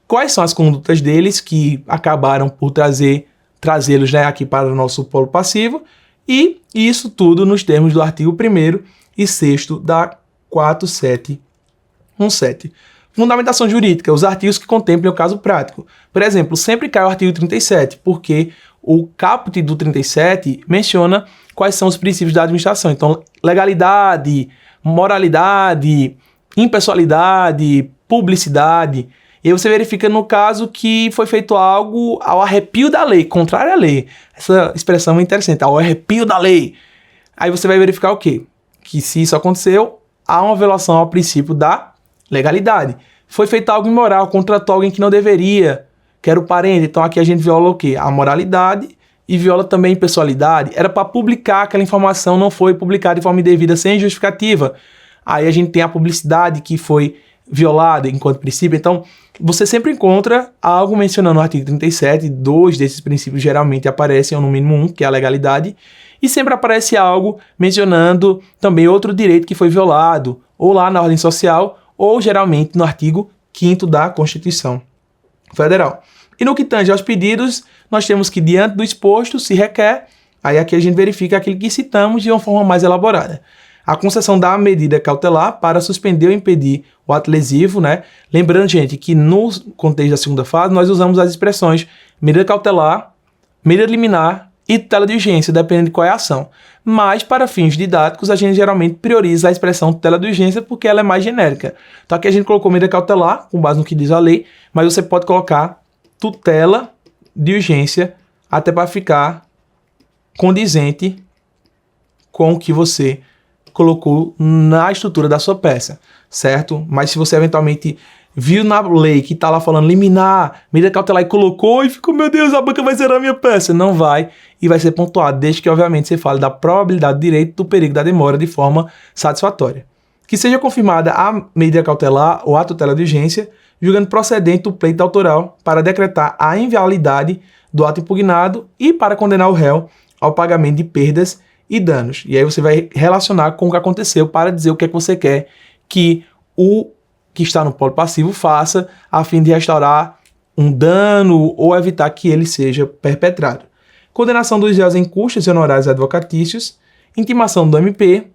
quais são as condutas deles que acabaram por trazê-los, né, aqui para o nosso polo passivo, e isso tudo nos termos do artigo 1º e 6º da 4717. Fundamentação jurídica, os artigos que contemplem o caso prático. Por exemplo, sempre cai o artigo 37, porque o caput do 37 menciona quais são os princípios da administração. Então, legalidade, moralidade, impessoalidade, publicidade. E aí você verifica no caso que foi feito algo ao arrepio da lei, contrário à lei. Essa expressão é interessante, ao arrepio da lei. Aí você vai verificar o quê? Que se isso aconteceu, há uma violação ao princípio da legalidade. Foi feito algo imoral, contratou alguém que não deveria, que era o parente. Então aqui a gente viola o quê? A moralidade e viola também a impessoalidade. Era para publicar aquela informação, não foi publicada de forma indevida, sem justificativa. Aí a gente tem a publicidade que foi violada enquanto princípio. Então você sempre encontra algo mencionando no artigo 37, 2 desses princípios geralmente aparecem, ou no mínimo um, que é a legalidade, e sempre aparece algo mencionando também outro direito que foi violado, ou lá na ordem social, ou geralmente no artigo 5º da Constituição Federal. E no que tange aos pedidos, nós temos que, diante do exposto, se requer, aí aqui a gente verifica aquilo que citamos de uma forma mais elaborada. A concessão da medida cautelar para suspender ou impedir o ato lesivo, né? Lembrando, gente, que no contexto da segunda fase, nós usamos as expressões medida cautelar, medida liminar e tutela de urgência, dependendo de qual é a ação. Mas, para fins didáticos, a gente geralmente prioriza a expressão tutela de urgência porque ela é mais genérica. Então, aqui a gente colocou medida cautelar, com base no que diz a lei, mas você pode colocar tutela de urgência até para ficar condizente com o que você colocou na estrutura da sua peça, certo? Mas se você eventualmente viu na lei que está lá falando liminar, medida cautelar e colocou e ficou, meu Deus, a banca vai zerar a minha peça. Não vai, e vai ser pontuado, desde que, obviamente, você fale da probabilidade do direito do perigo da demora de forma satisfatória. Que seja confirmada a medida cautelar ou a tutela de urgência, julgando procedente o pleito autoral para decretar a inviolabilidade do ato impugnado e para condenar o réu ao pagamento de perdas e danos. E aí você vai relacionar com o que aconteceu para dizer o que é que você quer que o que está no polo passivo faça a fim de restaurar um dano ou evitar que ele seja perpetrado. Condenação dos réus em custos e honorários advocatícios, intimação do MP,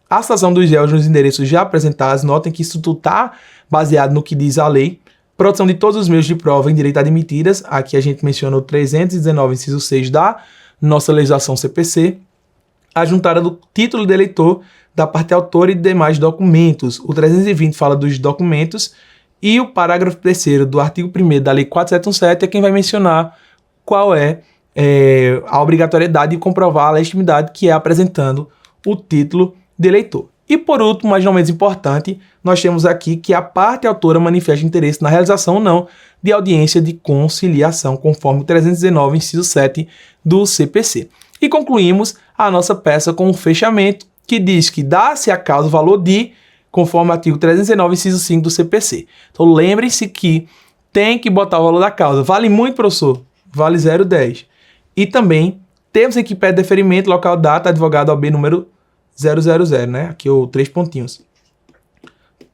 a citação dos réus nos endereços já apresentados. Notem que isso tudo está baseado no que diz a lei. Produção de todos os meios de prova em direito admitidas. Aqui a gente mencionou 319, inciso 6 da nossa legislação CPC. A juntada do título de eleitor, da parte autora e demais documentos. O 320 fala dos documentos e o parágrafo 3º do artigo 1º da Lei 4717 é quem vai mencionar qual é a obrigatoriedade de comprovar a legitimidade, que é apresentando o título de eleitor. E por último, mas não menos importante, nós temos aqui que a parte autora manifesta interesse na realização ou não de audiência de conciliação, conforme o 319, inciso 7 do CPC. E concluímos a nossa peça com um fechamento que diz que dá-se a causa o valor de, conforme o artigo 319, inciso 5 do CPC. Então lembrem-se que tem que botar o valor da causa. Vale muito, professor? Vale 0,10. E também temos aqui pé de deferimento, local, data, advogado OB número 000, né? Aqui o 3 pontinhos.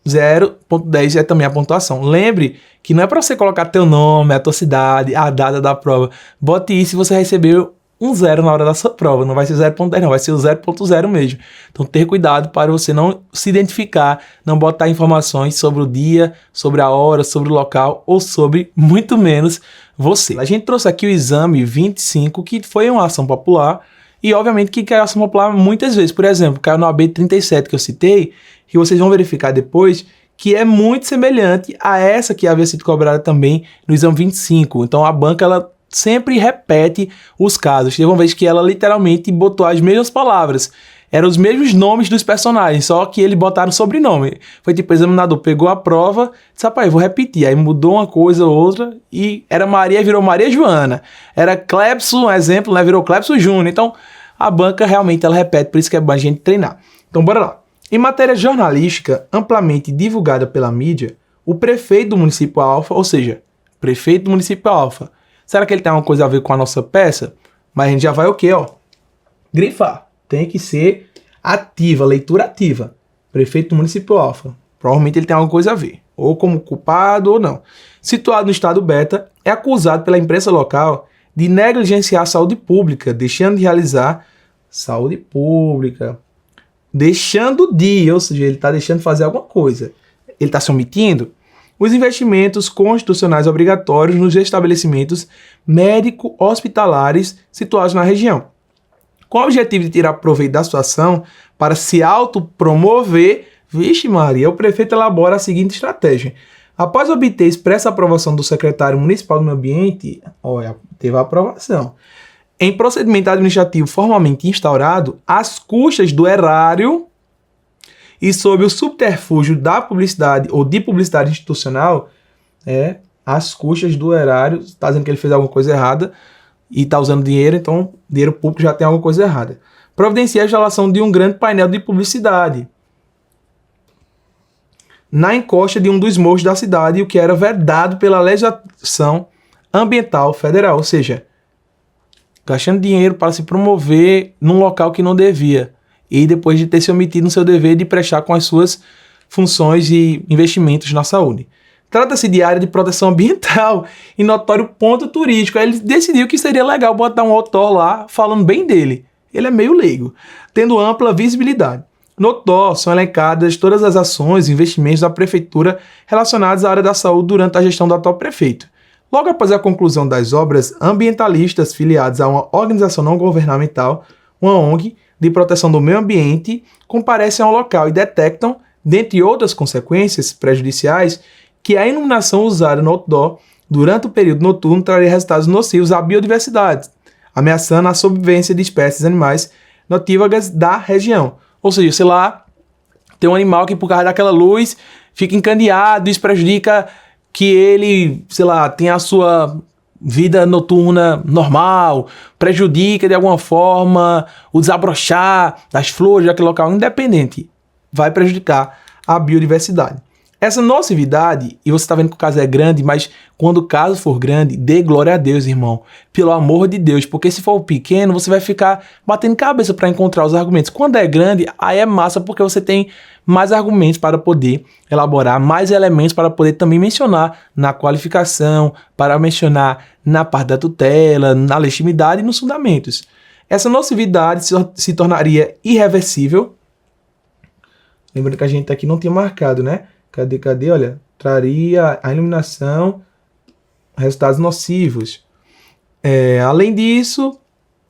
0,10 é também a pontuação. Lembre que não é para você colocar teu nome, a tua cidade, a data da prova. Bote isso se você recebeu um 0 na hora da sua prova. Não vai ser 0,10 não, vai ser o 0,0 mesmo. Então ter cuidado para você não se identificar, não botar informações sobre o dia, sobre a hora, sobre o local ou sobre, muito menos, você. A gente trouxe aqui o exame 25, que foi uma ação popular. E, obviamente, que caiu ação popular muitas vezes. Por exemplo, caiu no AB 37 que eu citei, que vocês vão verificar depois, que é muito semelhante a essa que havia sido cobrada também no exame 25. Então, a banca, ela sempre repete os casos. Teve uma vez que ela literalmente botou as mesmas palavras. Eram os mesmos nomes dos personagens, só que eles botaram sobrenome. Foi tipo, o examinador pegou a prova, disse, rapaz, vou repetir. Aí mudou uma coisa ou outra e era Maria, virou Maria Joana. Era Clepso, um exemplo, né? Virou Clepso Júnior. Então, a banca realmente ela repete, por isso que é bom a gente treinar. Então, bora lá. Em matéria jornalística amplamente divulgada pela mídia, o prefeito do município Alfa, ou seja, prefeito do município Alfa, será que ele tem alguma coisa a ver com a nossa peça? Mas a gente já vai o quê, ó? Grifar. Tem que ser ativa, leitura ativa. Prefeito do município Alfa. Provavelmente ele tem alguma coisa a ver. Ou como culpado ou não. Situado no estado Beta, é acusado pela imprensa local de negligenciar a saúde pública, deixando de realizar saúde pública. Deixando de, ou seja, ele está deixando de fazer alguma coisa. Ele está se omitindo os investimentos constitucionais obrigatórios nos estabelecimentos médico-hospitalares situados na região. Com o objetivo de tirar proveito da situação para se autopromover, vixe Maria, o prefeito elabora a seguinte estratégia. Após obter expressa aprovação do secretário municipal do meio ambiente, olha, teve a aprovação, em procedimento administrativo formalmente instaurado, às custas do erário e sob o subterfúgio da publicidade ou de publicidade institucional, às custas do erário, está dizendo que ele fez alguma coisa errada, e está usando dinheiro, então dinheiro público já tem alguma coisa errada. Providencia a instalação de um grande painel de publicidade na encosta de um dos morros da cidade, o que era vedado pela legislação ambiental federal, ou seja, gastando dinheiro para se promover num local que não devia, e depois de ter se omitido no seu dever de prestar com as suas funções e investimentos na saúde. Trata-se de área de proteção ambiental e notório ponto turístico. Aí ele decidiu que seria legal botar um autor lá falando bem dele. Ele é meio leigo, tendo ampla visibilidade. No autor são elencadas todas as ações e investimentos da prefeitura relacionados à área da saúde durante a gestão do atual prefeito. Logo após a conclusão das obras, ambientalistas filiados a uma organização não governamental, uma ONG, de proteção do meio ambiente, comparecem ao local e detectam, dentre outras consequências prejudiciais, que a iluminação usada no outdoor durante o período noturno traria resultados nocivos à biodiversidade, ameaçando a sobrevivência de espécies animais notívagas da região. Ou seja, sei lá, tem um animal que por causa daquela luz fica encandeado, isso prejudica que ele, sei lá, tenha a sua vida noturna normal, prejudica de alguma forma o desabrochar das flores daquele local, independente, vai prejudicar a biodiversidade. Essa nocividade, e você está vendo que o caso é grande, mas quando o caso for grande, dê glória a Deus, irmão. Pelo amor de Deus, porque se for pequeno, você vai ficar batendo cabeça para encontrar os argumentos. Quando é grande, aí é massa, porque você tem mais argumentos para poder elaborar, mais elementos para poder também mencionar na qualificação, para mencionar na parte da tutela, na legitimidade e nos fundamentos. Essa nocividade se tornaria irreversível. Lembrando que a gente aqui não tinha marcado, né? Cadê? Olha, traria a iluminação resultados nocivos. Além disso,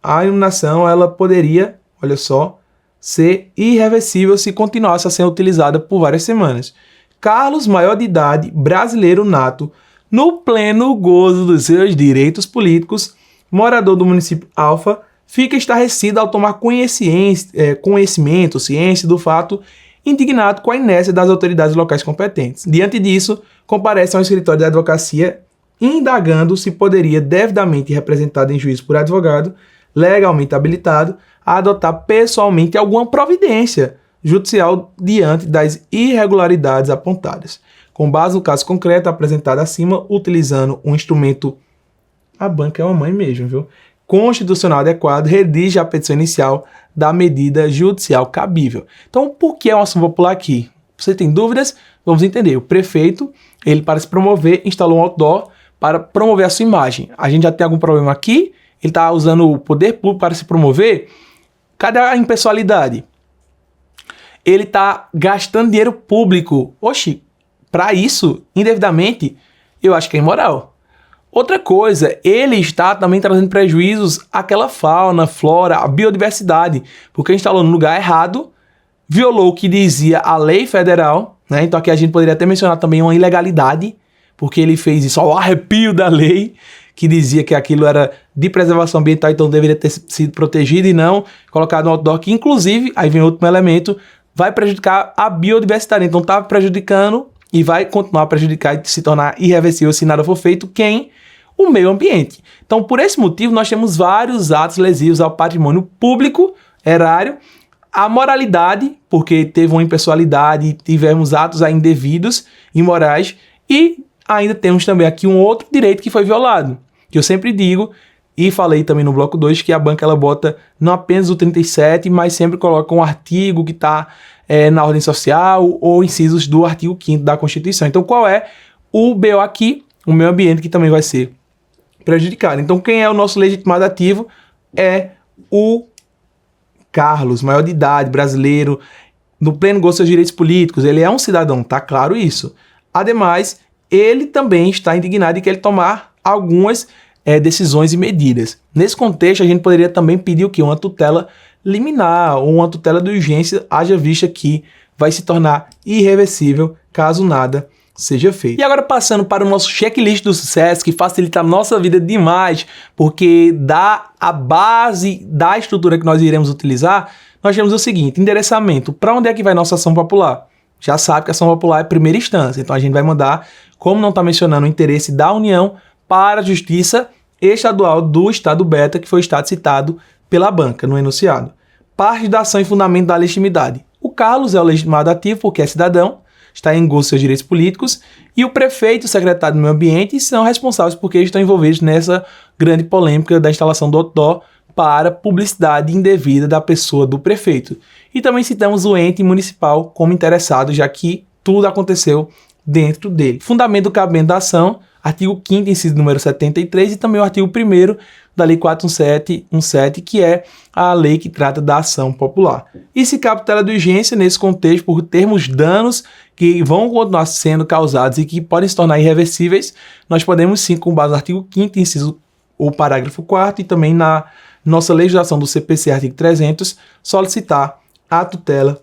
a iluminação ela poderia, olha só, ser irreversível se continuasse a ser utilizada por várias semanas. Carlos, maior de idade, brasileiro nato, no pleno gozo dos seus direitos políticos, morador do município Alfa, fica estarrecido ao tomar conhecimento, ciência do fato indignado com a inércia das autoridades locais competentes. Diante disso, comparece ao escritório de advocacia indagando se poderia, devidamente representado em juízo por advogado, legalmente habilitado, a adotar pessoalmente alguma providência judicial diante das irregularidades apontadas. Com base no caso concreto apresentado acima, utilizando um instrumento, a banca é uma mãe mesmo, viu? Constitucional adequado, redige a petição inicial da medida judicial cabível. Então, por que é uma ação popular aqui? Você tem dúvidas? Vamos entender. O prefeito, ele para se promover, instalou um outdoor para promover a sua imagem. A gente já tem algum problema aqui? Ele está usando o poder público para se promover? Cadê a impessoalidade? Ele está gastando dinheiro público. Oxi, para isso, indevidamente, eu acho que é imoral. Outra coisa, ele está também trazendo prejuízos àquela fauna, flora, à biodiversidade, porque instalou no lugar errado, violou o que dizia a lei federal, né? Então aqui a gente poderia até mencionar também uma ilegalidade, porque ele fez isso ao arrepio da lei, que dizia que aquilo era de preservação ambiental, então deveria ter sido protegido e não colocado no outdoor, que inclusive, aí vem outro elemento, vai prejudicar a biodiversidade. Então está prejudicando e vai continuar a prejudicar e se tornar irreversível se nada for feito, quem? O meio ambiente. Então, por esse motivo, nós temos vários atos lesivos ao patrimônio público, erário, a moralidade, porque teve uma impessoalidade, tivemos atos indevidos, imorais, e ainda temos também aqui um outro direito que foi violado, que eu sempre digo, e falei também no bloco 2, que a banca ela bota não apenas o 37, mas sempre coloca um artigo que está na ordem social ou incisos do artigo 5º da Constituição. Então, qual é o BO aqui? O meio ambiente, que também vai ser prejudicado. Então, quem é o nosso legitimado ativo é o Carlos, maior de idade, brasileiro, no pleno gozo dos seus direitos políticos. Ele é um cidadão, tá claro isso. Ademais, ele também está indignado e quer tomar algumas decisões e medidas. Nesse contexto, a gente poderia também pedir o quê? Uma tutela liminar ou uma tutela de urgência, haja vista que vai se tornar irreversível caso nada seja feito. E agora passando para o nosso checklist do sucesso, que facilita a nossa vida demais, porque dá a base da estrutura que nós iremos utilizar, nós temos o seguinte: endereçamento. Para onde é que vai nossa ação popular? Já sabe que a ação popular é primeira instância, então a gente vai mandar, como não está mencionando o interesse da União, para a Justiça Estadual do Estado Beta, que foi o estado citado pela banca no enunciado. Parte da ação e fundamento da legitimidade. O Carlos é o legitimado ativo porque é cidadão, está em gozo dos seus direitos políticos, e o prefeito e o secretário do meio ambiente são responsáveis porque estão envolvidos nessa grande polêmica da instalação do outdoor para publicidade indevida da pessoa do prefeito. E também citamos o ente municipal como interessado, já que tudo aconteceu dentro dele. Fundamento do cabimento da ação, artigo 5º, inciso número 73, e também o artigo 1º da Lei 417, que é a lei que trata da ação popular. E se cabe tutela de urgência nesse contexto por termos danos que vão continuar sendo causados e que podem se tornar irreversíveis, nós podemos sim, com base no artigo 5º, inciso ou parágrafo 4º, e também na nossa legislação do CPC, artigo 300, solicitar a tutela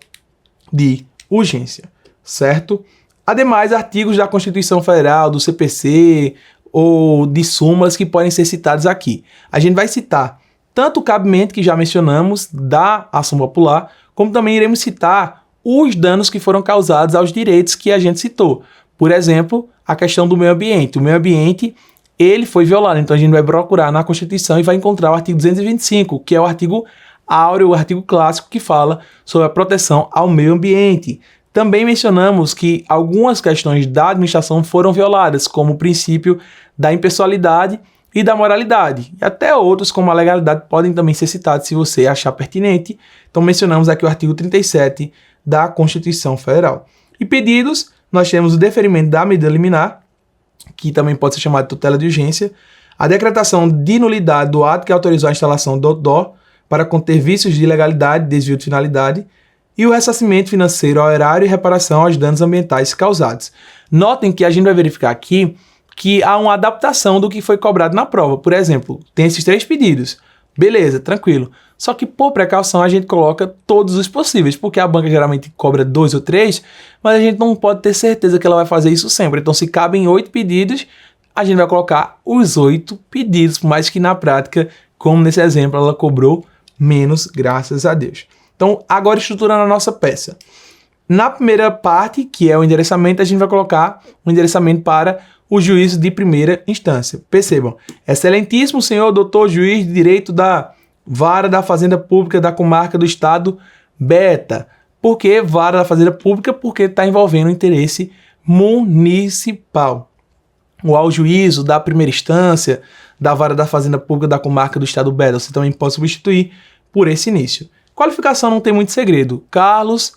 de urgência, certo? Ademais, artigos da Constituição Federal, do CPC ou de súmulas que podem ser citados aqui. A gente vai citar tanto o cabimento que já mencionamos da ação popular, como também iremos citar os danos que foram causados aos direitos que a gente citou. Por exemplo, a questão do meio ambiente. O meio ambiente, ele foi violado, então a gente vai procurar na Constituição e vai encontrar o artigo 225, que é o artigo áureo, o artigo clássico que fala sobre a proteção ao meio ambiente. Também mencionamos que algumas questões da administração foram violadas, como o princípio da impessoalidade e da moralidade. E até outros, como a legalidade, podem também ser citados se você achar pertinente. Então mencionamos aqui o artigo 37 da Constituição Federal. E pedidos, nós temos o deferimento da medida liminar, que também pode ser chamado de tutela de urgência, a decretação de nulidade do ato que autorizou a instalação do outdoor para conter vícios de ilegalidade, desvio de finalidade, e o ressarcimento financeiro ao erário e reparação aos danos ambientais causados. Notem que a gente vai verificar aqui que há uma adaptação do que foi cobrado na prova. Por exemplo, tem esses 3 pedidos. Beleza, tranquilo. Só que por precaução a gente coloca todos os possíveis, porque a banca geralmente cobra 2 ou 3, mas a gente não pode ter certeza que ela vai fazer isso sempre. Então, se cabem 8 pedidos, a gente vai colocar os 8 pedidos, mas que na prática, como nesse exemplo, ela cobrou menos, graças a Deus. Então, agora estruturando a nossa peça. Na primeira parte, que é o endereçamento, a gente vai colocar o endereçamento para o juízo de primeira instância. Percebam, excelentíssimo senhor doutor juiz de direito da Vara da Fazenda Pública da Comarca do Estado Beta. Por que Vara da Fazenda Pública? Porque está envolvendo o interesse municipal. O ao juízo da primeira instância da Vara da Fazenda Pública da Comarca do Estado Beta. Você também pode substituir por esse início. Qualificação não tem muito segredo. Carlos,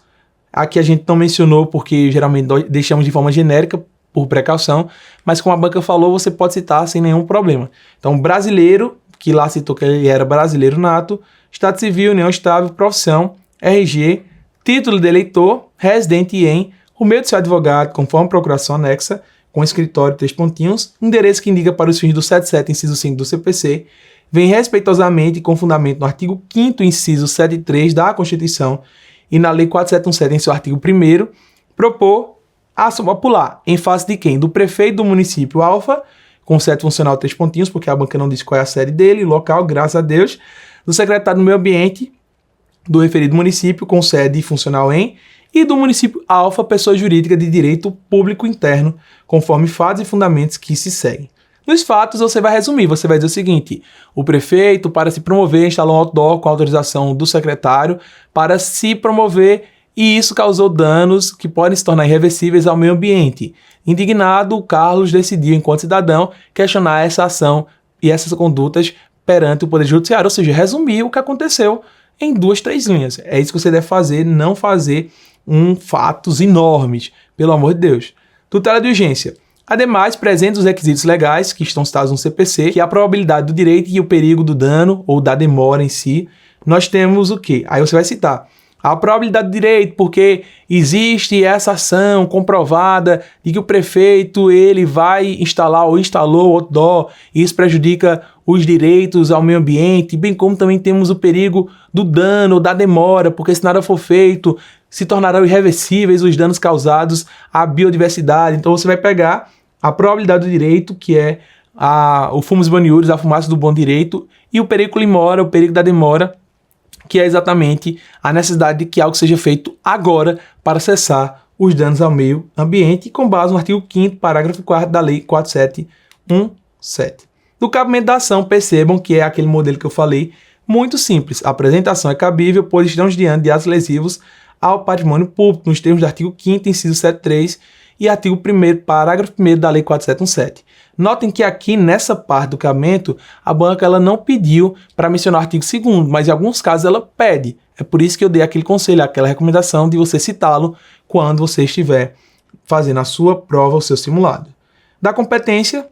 aqui a gente não mencionou porque geralmente deixamos de forma genérica, por precaução, mas como a banca falou, você pode citar sem nenhum problema. Então, brasileiro, que lá citou que ele era brasileiro nato, estado civil, união estável, profissão, RG, título de eleitor, residente em, o meio do seu advogado, conforme procuração anexa, com escritório 3 pontinhos, endereço que indica para os fins do 77, inciso 5 do CPC, vem respeitosamente com fundamento no artigo 5º, inciso 73 da Constituição e na Lei 4717, em seu artigo 1º, propor a pular em face de quem? Do prefeito do município Alfa, com sede funcional 3 pontinhos, porque a banca não disse qual é a sede dele, local, graças a Deus, do secretário do Meio Ambiente, do referido município, com sede funcional em, e do município Alfa, pessoa jurídica de direito público interno, conforme fatos e fundamentos que se seguem. Nos fatos, você vai resumir, você vai dizer o seguinte: o prefeito, para se promover, instalou um outdoor com autorização do secretário para se promover e isso causou danos que podem se tornar irreversíveis ao meio ambiente. Indignado, o Carlos decidiu, enquanto cidadão, questionar essa ação e essas condutas perante o Poder Judiciário, ou seja, resumir o que aconteceu em 2, 3 linhas. É isso que você deve fazer, não fazer fatos enormes, pelo amor de Deus. Tutela de urgência. Ademais, presentes os requisitos legais que estão citados no CPC, que é a probabilidade do direito e o perigo do dano ou da demora em si, nós temos o quê? Aí você vai citar a probabilidade do direito, porque existe essa ação comprovada de que o prefeito ele vai instalar ou instalou outdoor e isso prejudica os direitos ao meio ambiente, bem como também temos o perigo do dano, da demora, porque se nada for feito, se tornarão irreversíveis os danos causados à biodiversidade. Então você vai pegar a probabilidade do direito, que é o fumus boniuris, a fumaça do bom direito, e o perigo limora, o perigo da demora, que é exatamente a necessidade de que algo seja feito agora para cessar os danos ao meio ambiente, com base no artigo 5º, parágrafo 4º da Lei 4717. Do cabimento da ação, percebam que é aquele modelo que eu falei, muito simples. A apresentação é cabível, pois estamos diante de atos lesivos ao patrimônio público, nos termos do artigo 5º, inciso 73 e artigo 1º, parágrafo 1º da Lei 4717. Notem que aqui, nessa parte do cabimento, a banca ela não pediu para mencionar o artigo 2º, mas em alguns casos ela pede. É por isso que eu dei aquele conselho, aquela recomendação de você citá-lo quando você estiver fazendo a sua prova, o seu simulado. Da competência,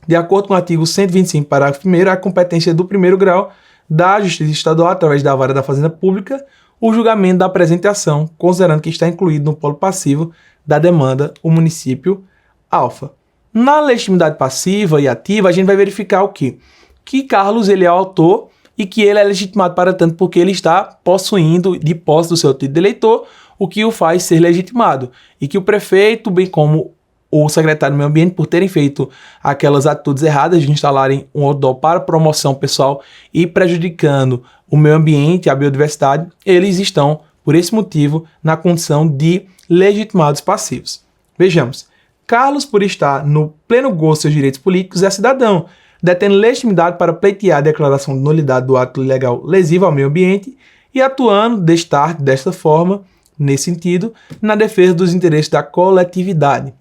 de acordo com o artigo 125, parágrafo 1º, a competência do primeiro grau da Justiça Estadual, através da Vara da Fazenda Pública, o julgamento da apresentação, considerando que está incluído no polo passivo da demanda o município Alfa. Na legitimidade passiva e ativa, a gente vai verificar o quê? Que Carlos ele é o autor e que ele é legitimado para tanto porque ele está possuindo de posse do seu título de eleitor, o que o faz ser legitimado. E que o prefeito, bem como o secretário do Meio Ambiente, por terem feito aquelas atitudes erradas de instalarem um outdoor para promoção pessoal e prejudicando o meio ambiente, a biodiversidade, eles estão, por esse motivo, na condição de legitimados passivos. Vejamos. Carlos, por estar no pleno gozo de seus direitos políticos, é cidadão, detendo legitimidade para pleitear a declaração de nulidade do ato ilegal lesivo ao meio ambiente e atuando desta forma, nesse sentido, na defesa dos interesses da coletividade.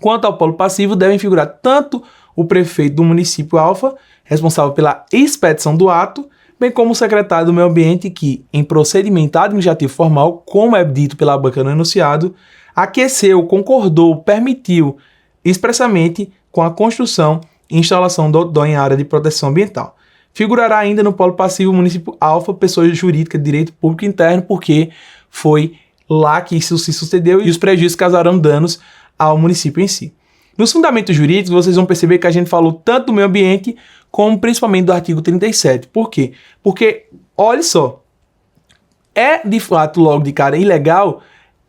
Quanto ao polo passivo, devem figurar tanto o prefeito do município Alfa, responsável pela expedição do ato, bem como o secretário do Meio Ambiente que, em procedimento administrativo formal, como é dito pela banca no enunciado, aqueceu, concordou, permitiu expressamente com a construção e instalação do outdoor em área de proteção ambiental. Figurará ainda no polo passivo o município Alfa, pessoa jurídica de direito público interno, porque foi lá que isso se sucedeu e os prejuízos causaram danos ao município em si. Nos fundamentos jurídicos, vocês vão perceber que a gente falou tanto do meio ambiente, como principalmente do artigo 37. Por quê? Porque, olha só, é de fato logo de cara ilegal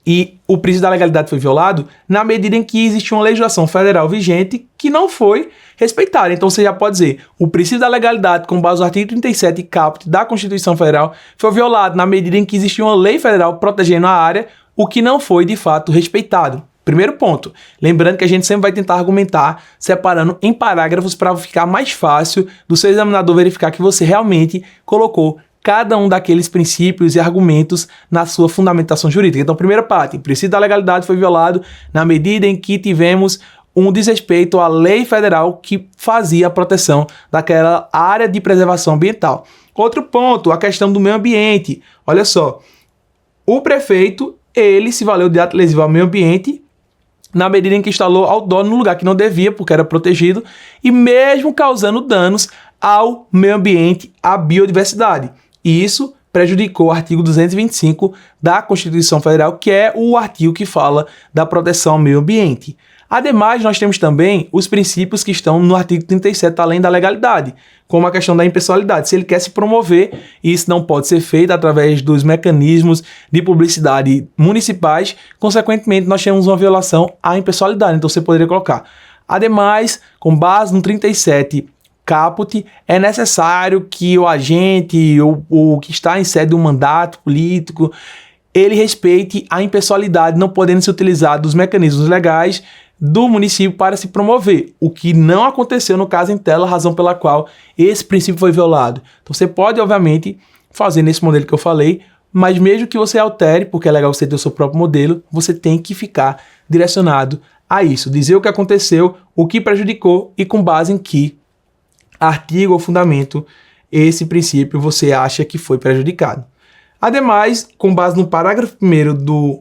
e o princípio da legalidade foi violado na medida em que existe uma legislação federal vigente que não foi respeitada. Então você já pode dizer, o princípio da legalidade com base no artigo 37 caput da Constituição Federal foi violado na medida em que existia uma lei federal protegendo a área o que não foi de fato respeitado. Primeiro ponto, lembrando que a gente sempre vai tentar argumentar separando em parágrafos para ficar mais fácil do seu examinador verificar que você realmente colocou cada um daqueles princípios e argumentos na sua fundamentação jurídica. Então, primeira parte, o princípio da legalidade foi violado na medida em que tivemos um desrespeito à lei federal que fazia a proteção daquela área de preservação ambiental. Outro ponto, a questão do meio ambiente. Olha só, o prefeito, ele se valeu de ato lesivo ao meio ambiente na medida em que instalou outdoor no lugar que não devia, porque era protegido, e mesmo causando danos ao meio ambiente, à biodiversidade. E isso prejudicou o artigo 225 da Constituição Federal, que é o artigo que fala da proteção ao meio ambiente. Ademais, nós temos também os princípios que estão no artigo 37, além da legalidade, como a questão da impessoalidade. Se ele quer se promover, isso não pode ser feito através dos mecanismos de publicidade municipais, consequentemente, nós temos uma violação à impessoalidade. Então, você poderia colocar. Ademais, com base no 37 caput, é necessário que o agente ou o que está em sede de um mandato político, ele respeite a impessoalidade, não podendo se utilizar dos mecanismos legais do município para se promover, o que não aconteceu no caso em tela, razão pela qual esse princípio foi violado. Então você pode, obviamente, fazer nesse modelo que eu falei, mas mesmo que você altere, porque é legal você ter o seu próprio modelo, você tem que ficar direcionado a isso, dizer o que aconteceu, o que prejudicou e com base em que artigo ou fundamento esse princípio você acha que foi prejudicado. Ademais, com base no parágrafo 1º do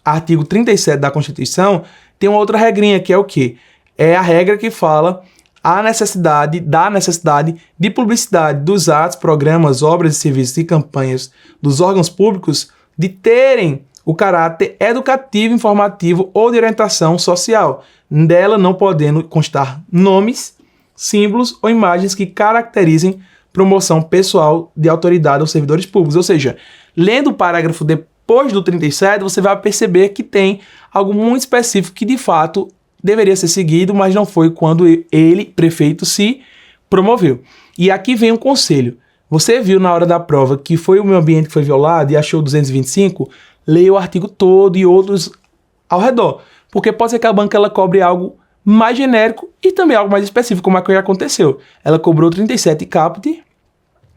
artigo 37 da Constituição, tem uma outra regrinha que é o quê? É a regra que fala da necessidade de publicidade dos atos, programas, obras, serviços e campanhas dos órgãos públicos de terem o caráter educativo, informativo ou de orientação social, dela não podendo constar nomes, símbolos ou imagens que caracterizem promoção pessoal de autoridade aos servidores públicos. Ou seja, lendo o parágrafo depois do 37, você vai perceber que tem algo muito específico que de fato deveria ser seguido, mas não foi quando ele, prefeito, se promoveu. E aqui vem um conselho. Você viu na hora da prova que foi o meio ambiente que foi violado e achou 225? Leia o artigo todo e outros ao redor. Porque pode ser que a banca ela cobre algo mais genérico e também algo mais específico, como é que aconteceu. Ela cobrou 37 caput,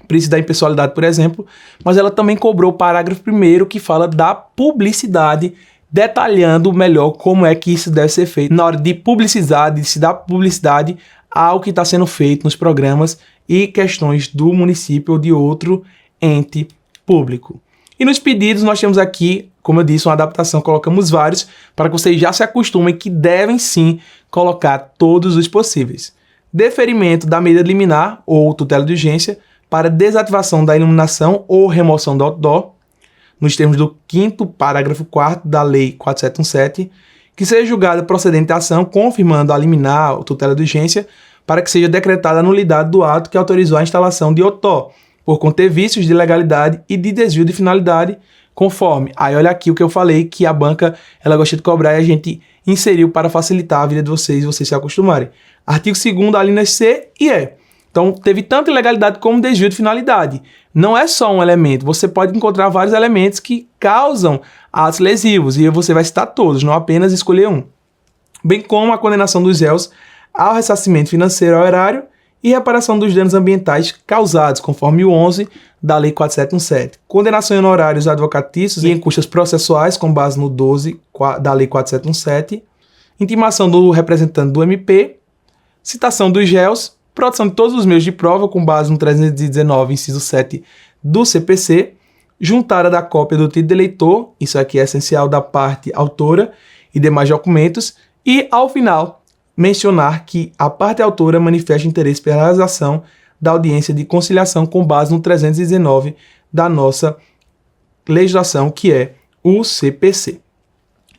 princípio da impessoalidade, por exemplo, mas ela também cobrou o parágrafo 1º que fala da publicidade, detalhando melhor como é que isso deve ser feito na hora de publicizar, de se dar publicidade ao que está sendo feito nos programas e questões do município ou de outro ente público. E nos pedidos nós temos aqui, como eu disse, uma adaptação, colocamos vários, para que vocês já se acostumem que devem sim colocar todos os possíveis. Deferimento da medida liminar ou tutela de urgência para desativação da iluminação ou remoção do outdoor, nos termos do 5º parágrafo 4º da Lei 4717, que seja julgada procedente a ação, confirmando a liminar ou tutela de urgência, para que seja decretada a nulidade do ato que autorizou a instalação de outdoor, por conter vícios de legalidade e de desvio de finalidade, conforme. Aí olha aqui o que eu falei, que a banca ela gosta de cobrar e a gente inseriu para facilitar a vida de vocês e vocês se acostumarem. Artigo 2º, alíneas C e E. Então, teve tanto ilegalidade como desvio de finalidade. Não é só um elemento, você pode encontrar vários elementos que causam atos lesivos, e você vai citar todos, não apenas escolher um. Bem como a condenação dos réus ao ressarcimento financeiro ao erário e reparação dos danos ambientais causados, conforme o 11 da Lei 4717. Condenação em honorários advocatícios e em custas processuais, com base no 12 da Lei 4717. Intimação do representante do MP. Citação dos réus. Produção de todos os meios de prova, com base no 319, inciso 7 do CPC. Juntada da cópia do título de eleitor. Isso aqui é essencial, da parte autora e demais documentos. E, ao final, mencionar que a parte autora manifesta interesse pela realização da audiência de conciliação com base no 319 da nossa legislação, que é o CPC.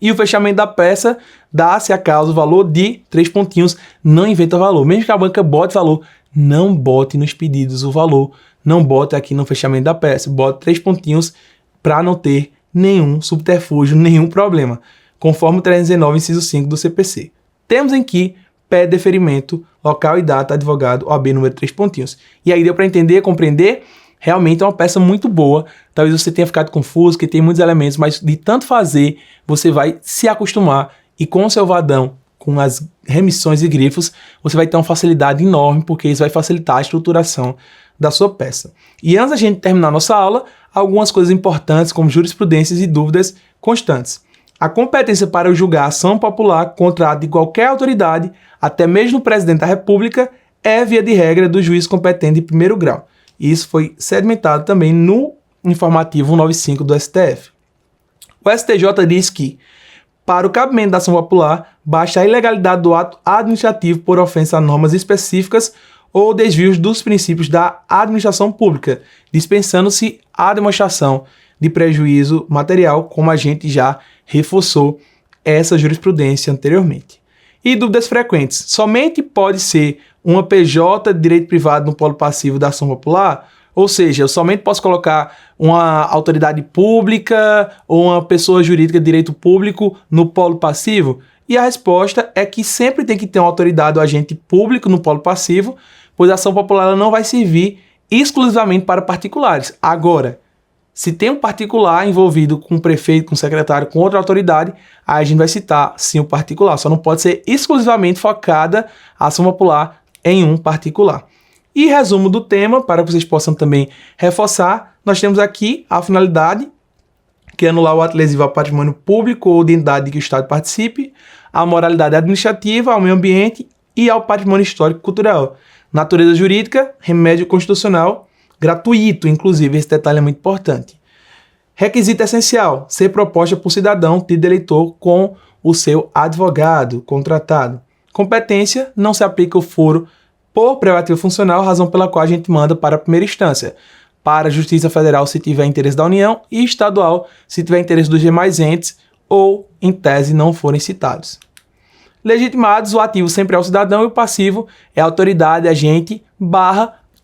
E o fechamento da peça dá-se a causa o valor de 3 pontinhos, não inventa valor. Mesmo que a banca bote valor, não bote nos pedidos o valor, não bote aqui no fechamento da peça, bote 3 pontinhos para não ter nenhum subterfúgio, nenhum problema, conforme o 319, inciso 5 do CPC. Temos em que pede deferimento, local e data, advogado, OAB número 3 pontinhos. E aí deu para entender, compreender? realmente é uma peça muito boa. Talvez você tenha ficado confuso, que tem muitos elementos, mas de tanto fazer, você vai se acostumar e com o seu vadão, com as remissões e grifos, você vai ter uma facilidade enorme, porque isso vai facilitar a estruturação da sua peça. E antes da gente terminar nossa aula, algumas coisas importantes como jurisprudências e dúvidas constantes. A competência para julgar ação popular contra a de qualquer autoridade, até mesmo o presidente da República, é via de regra do juiz competente de primeiro grau. E isso foi sedimentado também no informativo 195 do STF. O STJ diz que, para o cabimento da ação popular, basta a ilegalidade do ato administrativo por ofensa a normas específicas ou desvios dos princípios da administração pública, dispensando-se a demonstração de prejuízo material, como a gente já reforçou essa jurisprudência anteriormente. E dúvidas frequentes. Somente pode ser uma PJ de direito privado no polo passivo da ação popular? Ou seja, eu somente posso colocar uma autoridade pública ou uma pessoa jurídica de direito público no polo passivo? E a resposta é que sempre tem que ter uma autoridade ou agente público no polo passivo, pois a ação popular ela não vai servir exclusivamente para particulares. Agora, se tem um particular envolvido com o prefeito, com o secretário, com outra autoridade, aí a gente vai citar sim o particular. Só não pode ser exclusivamente focada a ação popular em um particular. E resumo do tema, para que vocês possam também reforçar, nós temos aqui a finalidade, que é anular o ato lesivo ao patrimônio público ou de entidade de que o Estado participe, a moralidade administrativa, ao meio ambiente e ao patrimônio histórico e cultural. Natureza jurídica, remédio constitucional, gratuito, inclusive, esse detalhe é muito importante. Requisito essencial, ser proposta por cidadão, tido eleitor com o seu advogado contratado. Competência, não se aplica o foro por prerrogativa funcional, razão pela qual a gente manda para a primeira instância. Para a Justiça Federal, se tiver interesse da União, e estadual, se tiver interesse dos demais entes ou, em tese, não forem citados. Legitimados, o ativo sempre é o cidadão e o passivo é a autoridade, agente,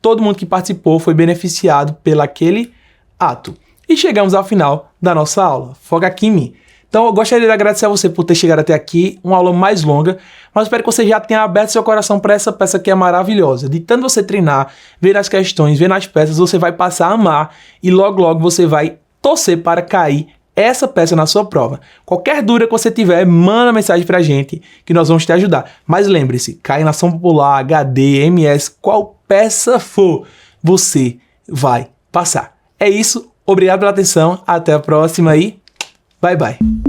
todo mundo que participou foi beneficiado pelaquele ato. E chegamos ao final da nossa aula. Foca aqui em mim. Então, eu gostaria de agradecer a você por ter chegado até aqui, uma aula mais longa, mas espero que você já tenha aberto seu coração para essa peça que é maravilhosa. De tanto você treinar, ver as questões, ver as peças, você vai passar a amar e logo, logo você vai torcer para cair essa peça na sua prova. Qualquer dúvida que você tiver, manda mensagem pra gente que nós vamos te ajudar. Mas lembre-se, cair na ação popular, HD, MS, qual peça for, você vai passar. É isso, obrigado pela atenção, até a próxima e bye bye.